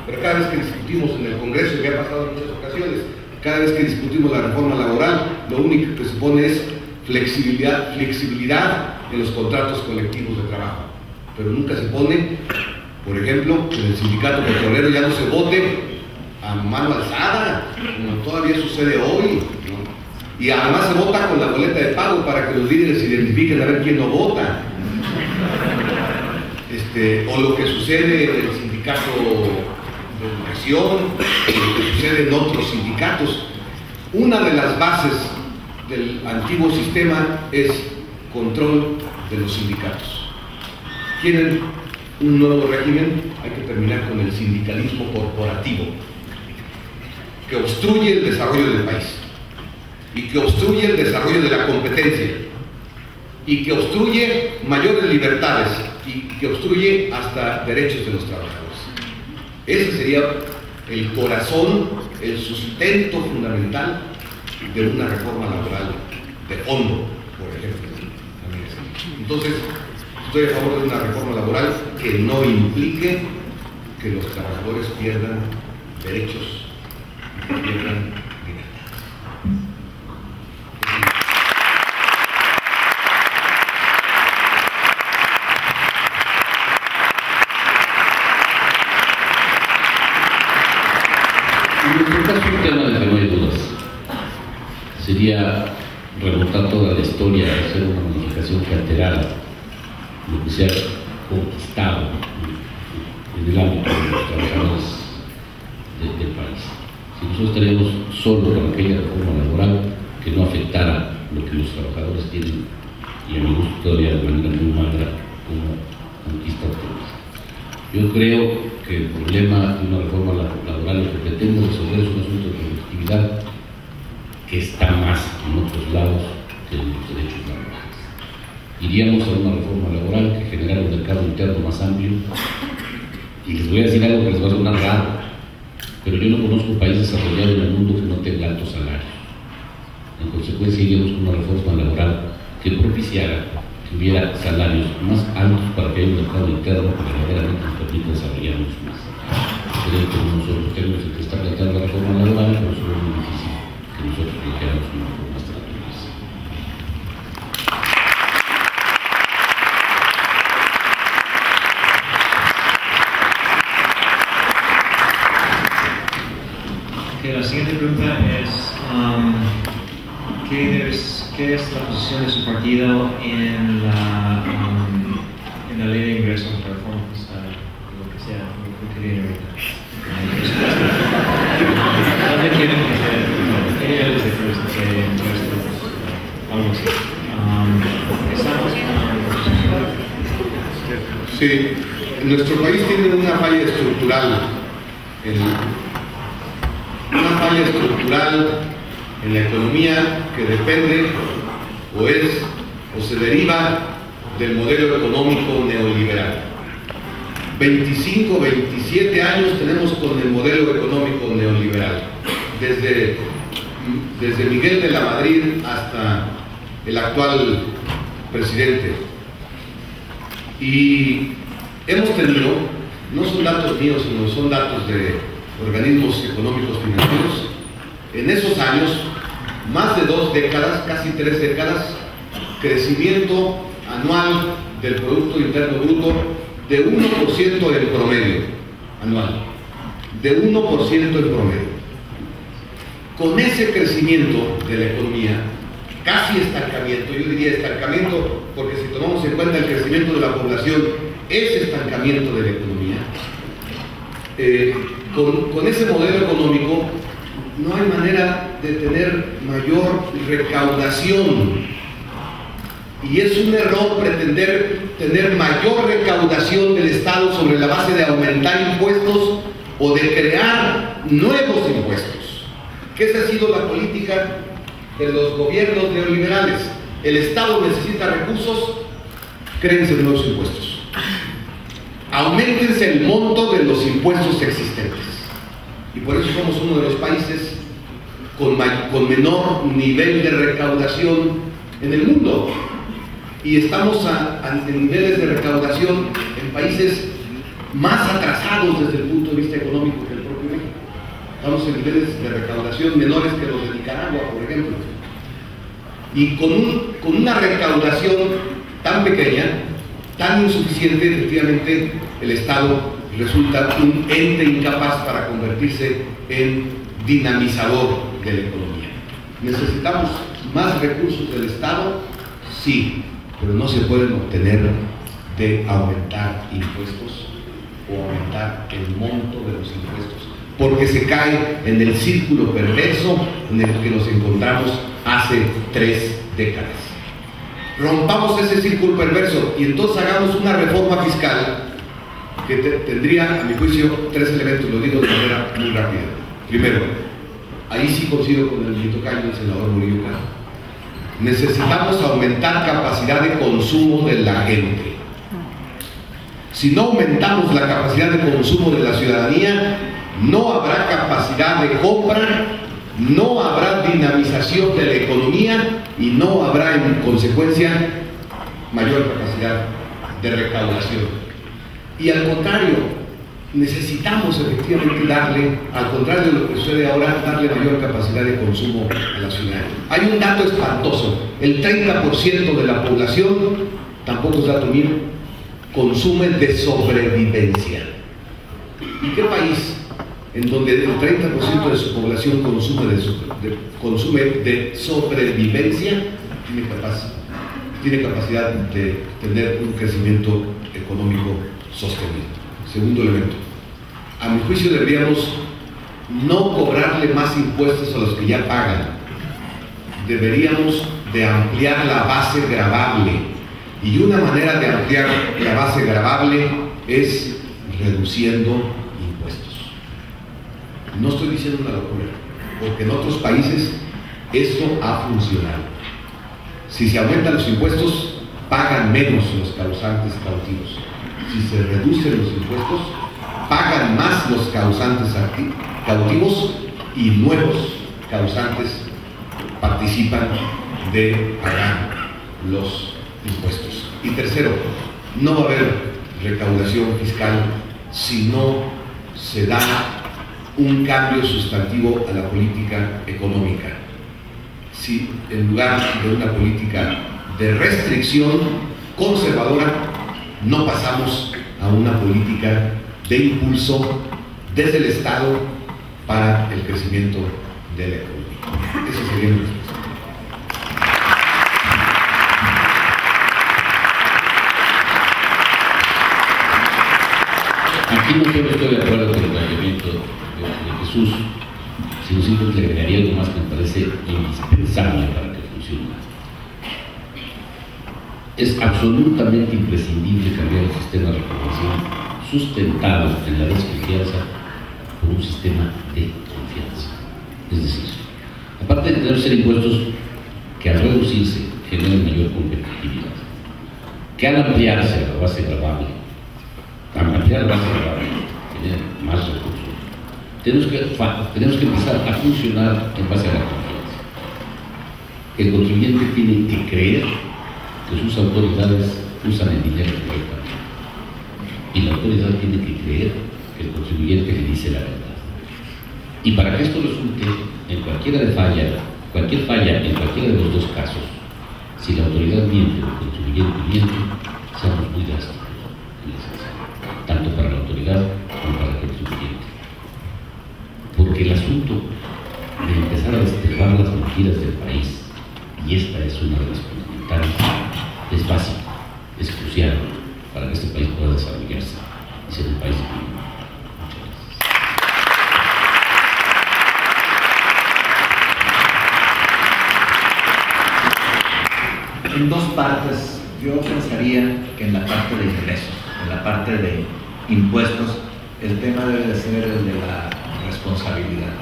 Pero cada vez que discutimos en el Congreso, y me ha pasado en muchas ocasiones, cada vez que discutimos la reforma laboral, lo único que se pone es flexibilidad en los contratos colectivos de trabajo. Pero nunca se pone, por ejemplo, que en el sindicato petrolero ya no se vote a mano alzada, como todavía sucede hoy, ¿no? Y además se vota con la boleta de pago para que los líderes identifiquen a ver quién no vota. O lo que sucede en el sindicato de educación, lo que sucede en otros sindicatos. Una de las bases del antiguo sistema es control de los sindicatos. ¿Quieren un nuevo régimen? Hay que terminar con el sindicalismo corporativo, que obstruye el desarrollo del país, y que obstruye el desarrollo de la competencia, y que obstruye mayores libertades, y que obstruye hasta derechos de los trabajadores. Ese sería el corazón, el sustento fundamental de una reforma laboral de fondo, por ejemplo. Entonces, estoy a favor de una reforma laboral que no implique que los trabajadores pierdan derechos y que pierdan libertad. En nuestro caso, un tema del que no hay dudas sería remontar toda la historia, hacer una modificación que alterara lo que se ha conquistado en el ámbito de los trabajadores del país. Si nosotros estaríamos solo con aquella reforma laboral que no afectara lo que los trabajadores tienen, y a mi gusto todavía de manera muy magra, como conquista obtenida. Yo creo que el problema de una reforma laboral lo que pretende resolver es un asunto de productividad que está más en otros lados que en los derechos laborales. Iríamos a una reforma laboral que generara un mercado interno más amplio, y les voy a decir algo que les va a sonar raro, pero yo no conozco un país desarrollado en el mundo que no tenga altos salarios. En consecuencia, iríamos con una reforma laboral que propiciara que hubiera salarios más altos para que haya un mercado interno que verdaderamente nos permita desarrollarnos más. Creo que nosotros tenemos que estar planteando la reforma laboral, pero es muy difícil que nosotros planteamos una reforma estratégica. La siguiente pregunta es, ¿qué es la posición de su partido en la ley de ingresos, reforma fiscal, lo que sea, lo que viene ahorita? ¿Dónde quieren que se impuestos? Algo así. Sí, nuestro país tiene una falla estructural en la economía que depende o se deriva del modelo económico neoliberal. 25, 27 años tenemos con el modelo económico neoliberal, desde Miguel de la Madrid hasta el actual presidente. Y hemos tenido, no son datos míos, sino son datos de organismos económicos financieros, en esos años, más de 2 décadas, casi 3 décadas, crecimiento anual del Producto Interno Bruto de 1% en promedio anual, de 1% en promedio. Con ese crecimiento de la economía, casi estancamiento, yo diría estancamiento, porque si tomamos en cuenta el crecimiento de la población, es estancamiento de la economía. Con ese modelo económico no hay manera de tener mayor recaudación. Y es un error pretender tener mayor recaudación del Estado sobre la base de aumentar impuestos o de crear nuevos impuestos, que esa ha sido la política de los gobiernos neoliberales. El Estado necesita recursos, créense nuevos impuestos. Auméntense el monto de los impuestos existentes. Y por eso somos uno de los países con menor nivel de recaudación en el mundo. Y estamos en niveles de recaudación en países más atrasados desde el punto de vista económico que el propio México. Estamos en niveles de recaudación menores que los de Nicaragua, por ejemplo. Y con una recaudación tan pequeña, tan insuficiente, efectivamente el Estado resulta un ente incapaz para convertirse en dinamizador de la economía. ¿Necesitamos más recursos del Estado? Sí, pero no se pueden obtener de aumentar impuestos o aumentar el monto de los impuestos, porque se cae en el círculo perverso en el que nos encontramos hace 3 décadas. Rompamos ese círculo perverso y entonces hagamos una reforma fiscal que tendría, a mi juicio, 3 elementos, lo digo de manera muy rápida. Primero, ahí sí coincido con el tocayo, el senador Murillo Caram. Necesitamos aumentar capacidad de consumo de la gente. Si no aumentamos la capacidad de consumo de la ciudadanía, no habrá capacidad de compra, no habrá dinamización de la economía y no habrá en consecuencia mayor capacidad de recaudación. Y al contrario, necesitamos efectivamente darle, al contrario de lo que sucede ahora, darle mayor capacidad de consumo a la ciudadanía. Hay un dato espantoso: el 30% de la población, tampoco es dato mío, consume de sobrevivencia. ¿Y qué país en donde el 30% de su población consume de sobrevivencia tiene capacidad de tener un crecimiento económico sostenido? Segundo elemento, a mi juicio deberíamos no cobrarle más impuestos a los que ya pagan. Deberíamos de ampliar la base gravable, y una manera de ampliar la base gravable es reduciendo impuestos. No estoy diciendo una locura, porque en otros países esto ha funcionado. Si se aumentan los impuestos, pagan menos los causantes cautivos. Si se reducen los impuestos, pagan más los causantes cautivos y nuevos causantes participan de pagar los impuestos. Y tercero, no va a haber recaudación fiscal si no se da un cambio sustantivo a la política económica. Si en lugar de una política de restricción conservadora, no pasamos a una política de impulso desde el Estado para el crecimiento de la economía. Eso sería mi respuesta. Aquí no solo estoy de acuerdo con el planteamiento de Jesús, sino simplemente le agregaría algo más que me parece indispensable para que funcione. Es absolutamente imprescindible cambiar el sistema de recaudación sustentado en la desconfianza por un sistema de confianza. Es decir, aparte de tener que ser impuestos que al reducirse generen mayor competitividad, que al ampliarse la base gravable, tener más recursos, tenemos que empezar a funcionar en base a la confianza. El contribuyente tiene que creer que sus autoridades usan el dinero correctamente, y la autoridad tiene que creer que el contribuyente le dice la verdad. Y para que esto resulte, en cualquier falla en cualquiera de los dos casos, si la autoridad miente o el contribuyente miente, seamos muy drásticos, tanto para la autoridad como para el contribuyente. Porque el asunto de empezar a desterrar las mentiras del país, y esta es una de las fundamentales, es básico, es crucial para que este país pueda desarrollarse y ser un país vivo. En dos partes, yo pensaría que en la parte de ingresos, en la parte de impuestos, el tema debe de ser el de la responsabilidad.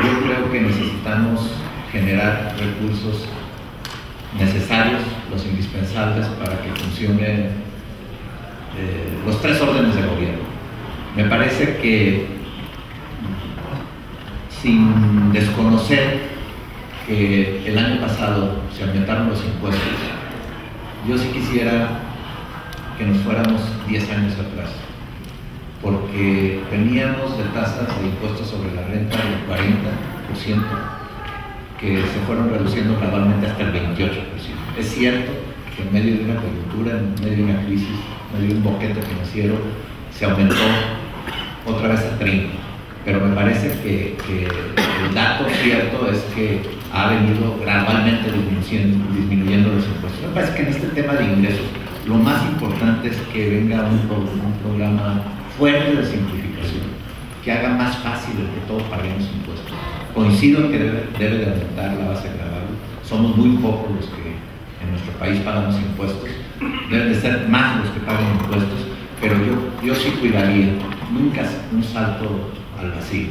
Yo creo que necesitamos generar recursos necesarios, los indispensables para que funcionen los tres órdenes de gobierno. Me parece que, sin desconocer que el año pasado se aumentaron los impuestos, yo sí quisiera que nos fuéramos 10 años atrás, porque veníamos de tasas de impuestos sobre la renta del 40%, que se fueron reduciendo gradualmente hasta el 28%. Es cierto que en medio de una coyuntura, en medio de una crisis, en medio de un boquete financiero, se aumentó otra vez a 30%, pero me parece que el dato cierto es que ha venido gradualmente disminuyendo los impuestos. Me parece que en este tema de ingresos lo más importante es que venga un programa fuerte de simplificación, que haga más fácil el que todos paguemos impuestos. Coincido en que debe de aumentar la base gravable. Somos muy pocos los que en nuestro país pagamos impuestos. Deben de ser más los que pagan impuestos, pero yo sí cuidaría nunca un salto al vacío.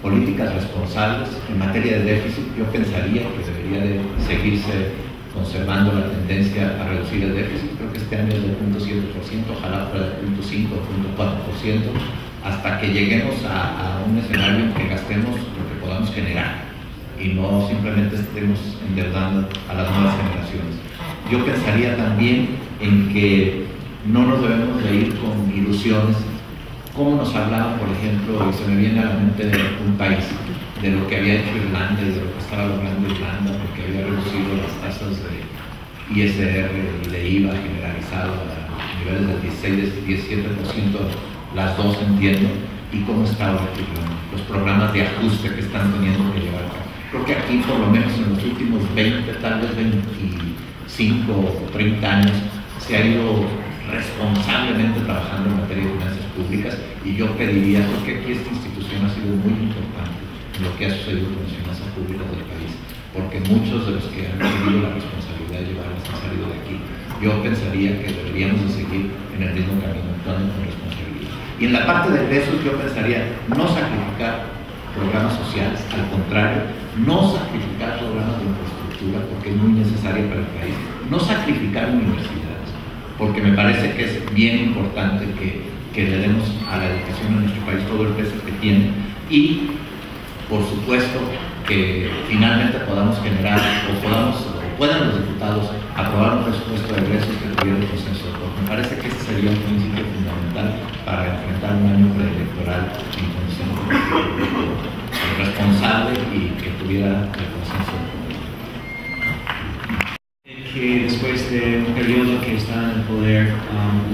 Políticas responsables en materia de déficit. Yo pensaría que debería de seguirse conservando la tendencia a reducir el déficit. Creo que este año es del 0.7%, ojalá fuera del 0.5 o 0.4%, hasta que lleguemos a un escenario en que gastemos lo que podamos generar y no simplemente estemos endeudando a las nuevas generaciones. Yo pensaría también en que no nos debemos de ir con ilusiones, como nos hablaban, por ejemplo, y se me viene a la mente un país, de lo que había hecho Irlanda y de lo que estaba logrando Irlanda, porque había reducido las tasas de ISR y de IVA generalizado a niveles del 16-17%, las dos entiendo, y cómo está ahora los programas de ajuste que están teniendo que llevar a cabo. Creo que aquí, por lo menos en los últimos 20, tal vez 25 o 30 años, se ha ido responsablemente trabajando en materia de finanzas públicas, y yo pediría, porque aquí esta institución ha sido muy importante en lo que ha sucedido con las finanzas públicas del país, porque muchos de los que han tenido la responsabilidad de llevarlas han salido de aquí. Yo pensaría que deberíamos de seguir en el mismo camino, actuando con responsabilidad. Y en la parte de ingresos yo pensaría no sacrificar programas sociales, al contrario, no sacrificar programas de infraestructura, porque es muy necesaria para el país, no sacrificar universidades, porque me parece que es bien importante que le demos a la educación en nuestro país todo el peso que tiene, y por supuesto que finalmente podamos generar puedan los diputados aprobar un presupuesto de ingresos que tuviera el consenso de todos. Me parece que ese sería un principio fundamental para enfrentar un año preelectoral en condiciones responsable y que tuviera el consenso de todos. Que después de un periodo que está en el poder,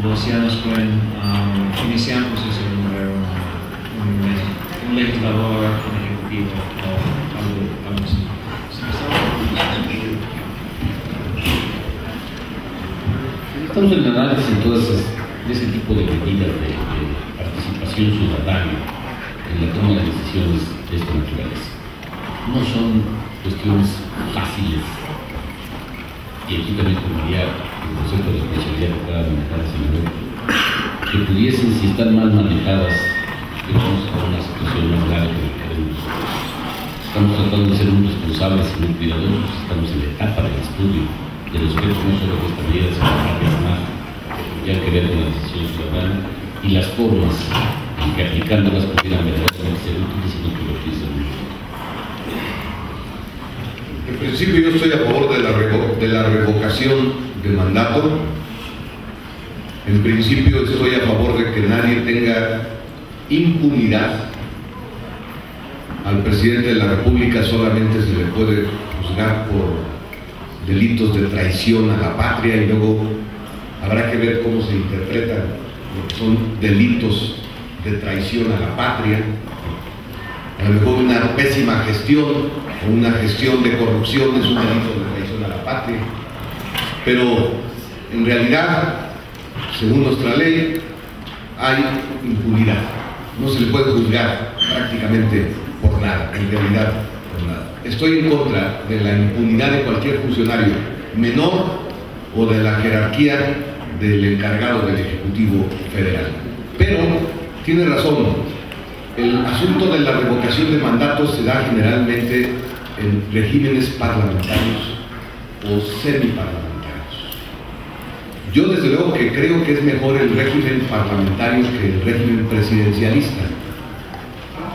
los ciudadanos pueden iniciar un proceso de nombrar un legislador, un ejecutivo o algo así. Estamos en el análisis entonces de ese tipo de medidas de participación ciudadana en la toma de decisiones de esta naturaleza. No son cuestiones fáciles, y aquí también tomaría el concepto de responsabilidad que pueda manejar el senador, que pudiesen, si están mal manejadas, vamos a una situación más grave que lo que queremos. Estamos tratando de ser muy responsables y muy cuidadosos, estamos en la etapa del estudio de de los hechos no solo de esta medida, sino varias más que tendrían que ver con la decisión ciudadana y las formas en que aplicándolas pudieran verdaderamente ser útiles y no convertirse en útiles. En principio yo estoy a favor de la revocación de mandato. En principio estoy a favor de que nadie tenga impunidad. Al presidente de la República solamente se le puede juzgar por delitos de traición a la patria y luego habrá que ver cómo se interpretan lo que son delitos de traición a la patria. A lo mejor una pésima gestión o una gestión de corrupción es un delito de traición a la patria, pero en realidad, según nuestra ley, hay impunidad. No se le puede juzgar prácticamente por nada, en realidad por nada. Estoy en contra de la impunidad de cualquier funcionario menor o de la jerarquía del encargado del Ejecutivo Federal. Pero tiene razón. El asunto de la revocación de mandatos se da generalmente en regímenes parlamentarios o semiparlamentarios. Yo desde luego que creo que es mejor el régimen parlamentario que el régimen presidencialista.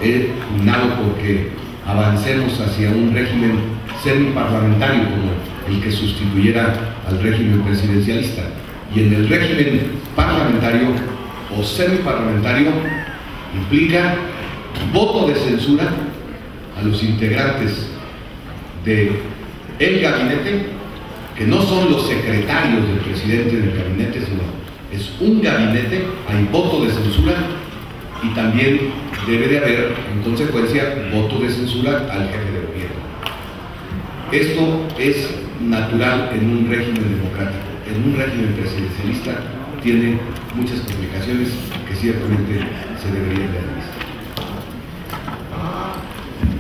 He pugnado porque avancemos hacia un régimen semiparlamentario como el que sustituyera al régimen presidencialista. Y en el régimen parlamentario o semiparlamentario implica voto de censura a los integrantes del gabinete, que no son los secretarios del presidente del gabinete, sino es un gabinete. Hay voto de censura y también debe de haber, en consecuencia, voto de censura al jefe de gobierno. Esto es natural en un régimen democrático. En un régimen presidencialista tiene muchas complicaciones que ciertamente se deberían de analizar.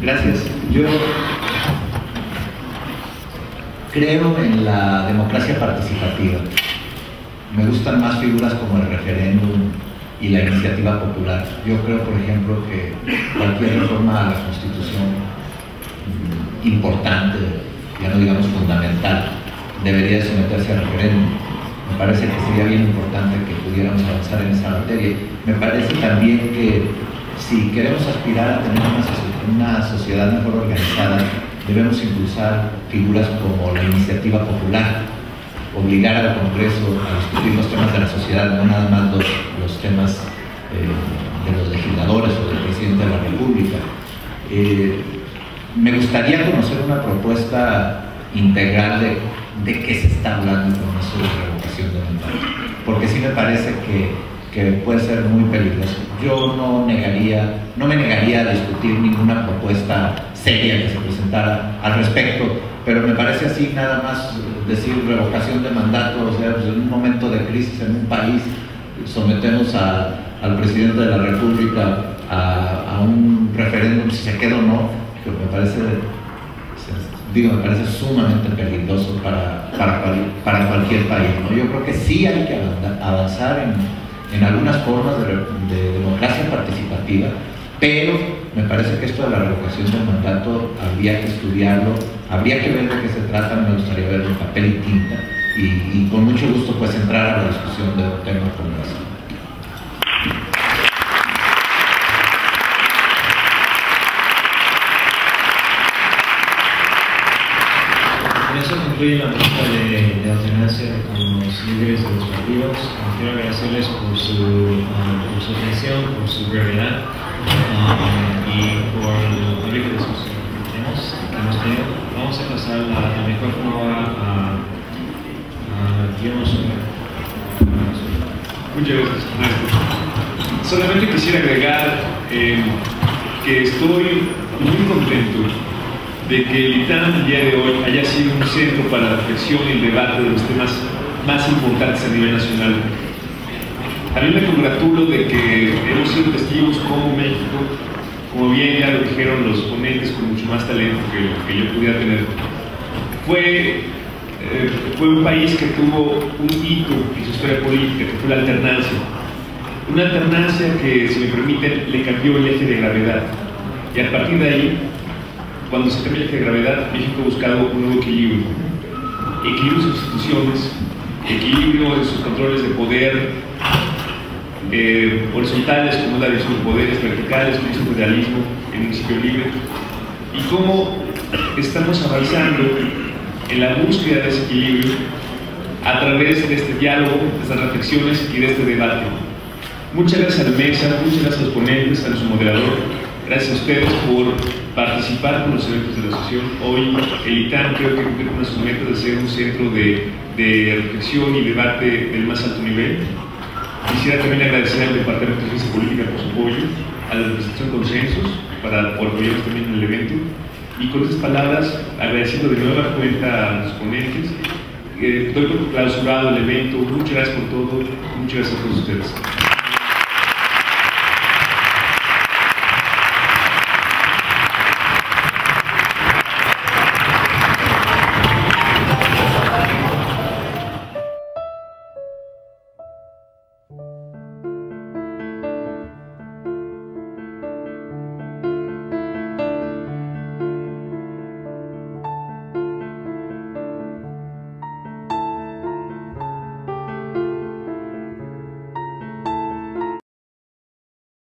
Gracias. Yo creo en la democracia participativa. Me gustan más figuras como el referéndum y la iniciativa popular. Yo creo, por ejemplo, que cualquier reforma a la Constitución importante, ya no digamos fundamental, debería someterse a referéndum. Me parece que sería bien importante que pudiéramos avanzar en esa materia. Me parece también que si queremos aspirar a tener una sociedad mejor organizada, debemos impulsar figuras como la iniciativa popular, obligar al Congreso a discutir los temas de la sociedad, no nada más los temas de los legisladores o del presidente de la República. Me gustaría conocer una propuesta integral de qué se está hablando con eso de revocación de mandato, porque sí me parece que puede ser muy peligroso. Yo no me negaría a discutir ninguna propuesta seria que se presentara al respecto, pero me parece así nada más decir revocación de mandato, o sea, pues en un momento de crisis en un país sometemos al presidente de la República a un referéndum si se queda o no, que me parece sumamente peligroso para cualquier país, ¿no? Yo creo que sí hay que avanzar en algunas formas de democracia participativa, pero me parece que esto de la revocación del mandato habría que estudiarlo, habría que ver de qué se trata. Me gustaría verlo en papel y tinta y con mucho gusto pues entrar a la discusión de un tema como ese. Eso concluye la propuesta de alternancia con los líderes de los partidos. Quiero agradecerles por su atención, por su brevedad y por el rico discusión que hemos tenido. Vamos a pasar la micrófono a Guillermo Soler. Muchas gracias, maestro. Solamente quisiera agregar que estoy muy contento de que el ITAM el día de hoy haya sido un centro para la reflexión y el debate de los temas más importantes a nivel nacional. También me congratulo de que hemos sido testigos como México, como bien ya lo dijeron los ponentes con mucho más talento que yo pudiera tener, fue un país que tuvo un hito en su historia política, que fue la alternancia. Una alternancia que, si me permiten, le cambió el eje de gravedad. Y a partir de ahí, cuando se cambia el eje de gravedad, México ha buscado un nuevo equilibrio. equilibrio en sus instituciones, equilibrio en sus controles de poder, horizontales como la división de poderes, verticales como es el federalismo, el municipio libre, y cómo estamos avanzando en la búsqueda de ese equilibrio a través de este diálogo, de estas reflexiones y de este debate. Muchas gracias a la mesa, muchas gracias a los ponentes, a su moderador, gracias a ustedes por participar con los eventos de la asociación. Hoy el ITAM creo que cumple con sus metas de ser un centro de reflexión y debate del más alto nivel. Quisiera también agradecer al Departamento de Ciencia Política por su apoyo, a la Representación Consensos por apoyarnos también en el evento, y con estas palabras agradeciendo de nueva cuenta a los ponentes, doy por clausurado el evento. Muchas gracias por todo, muchas gracias a todos ustedes.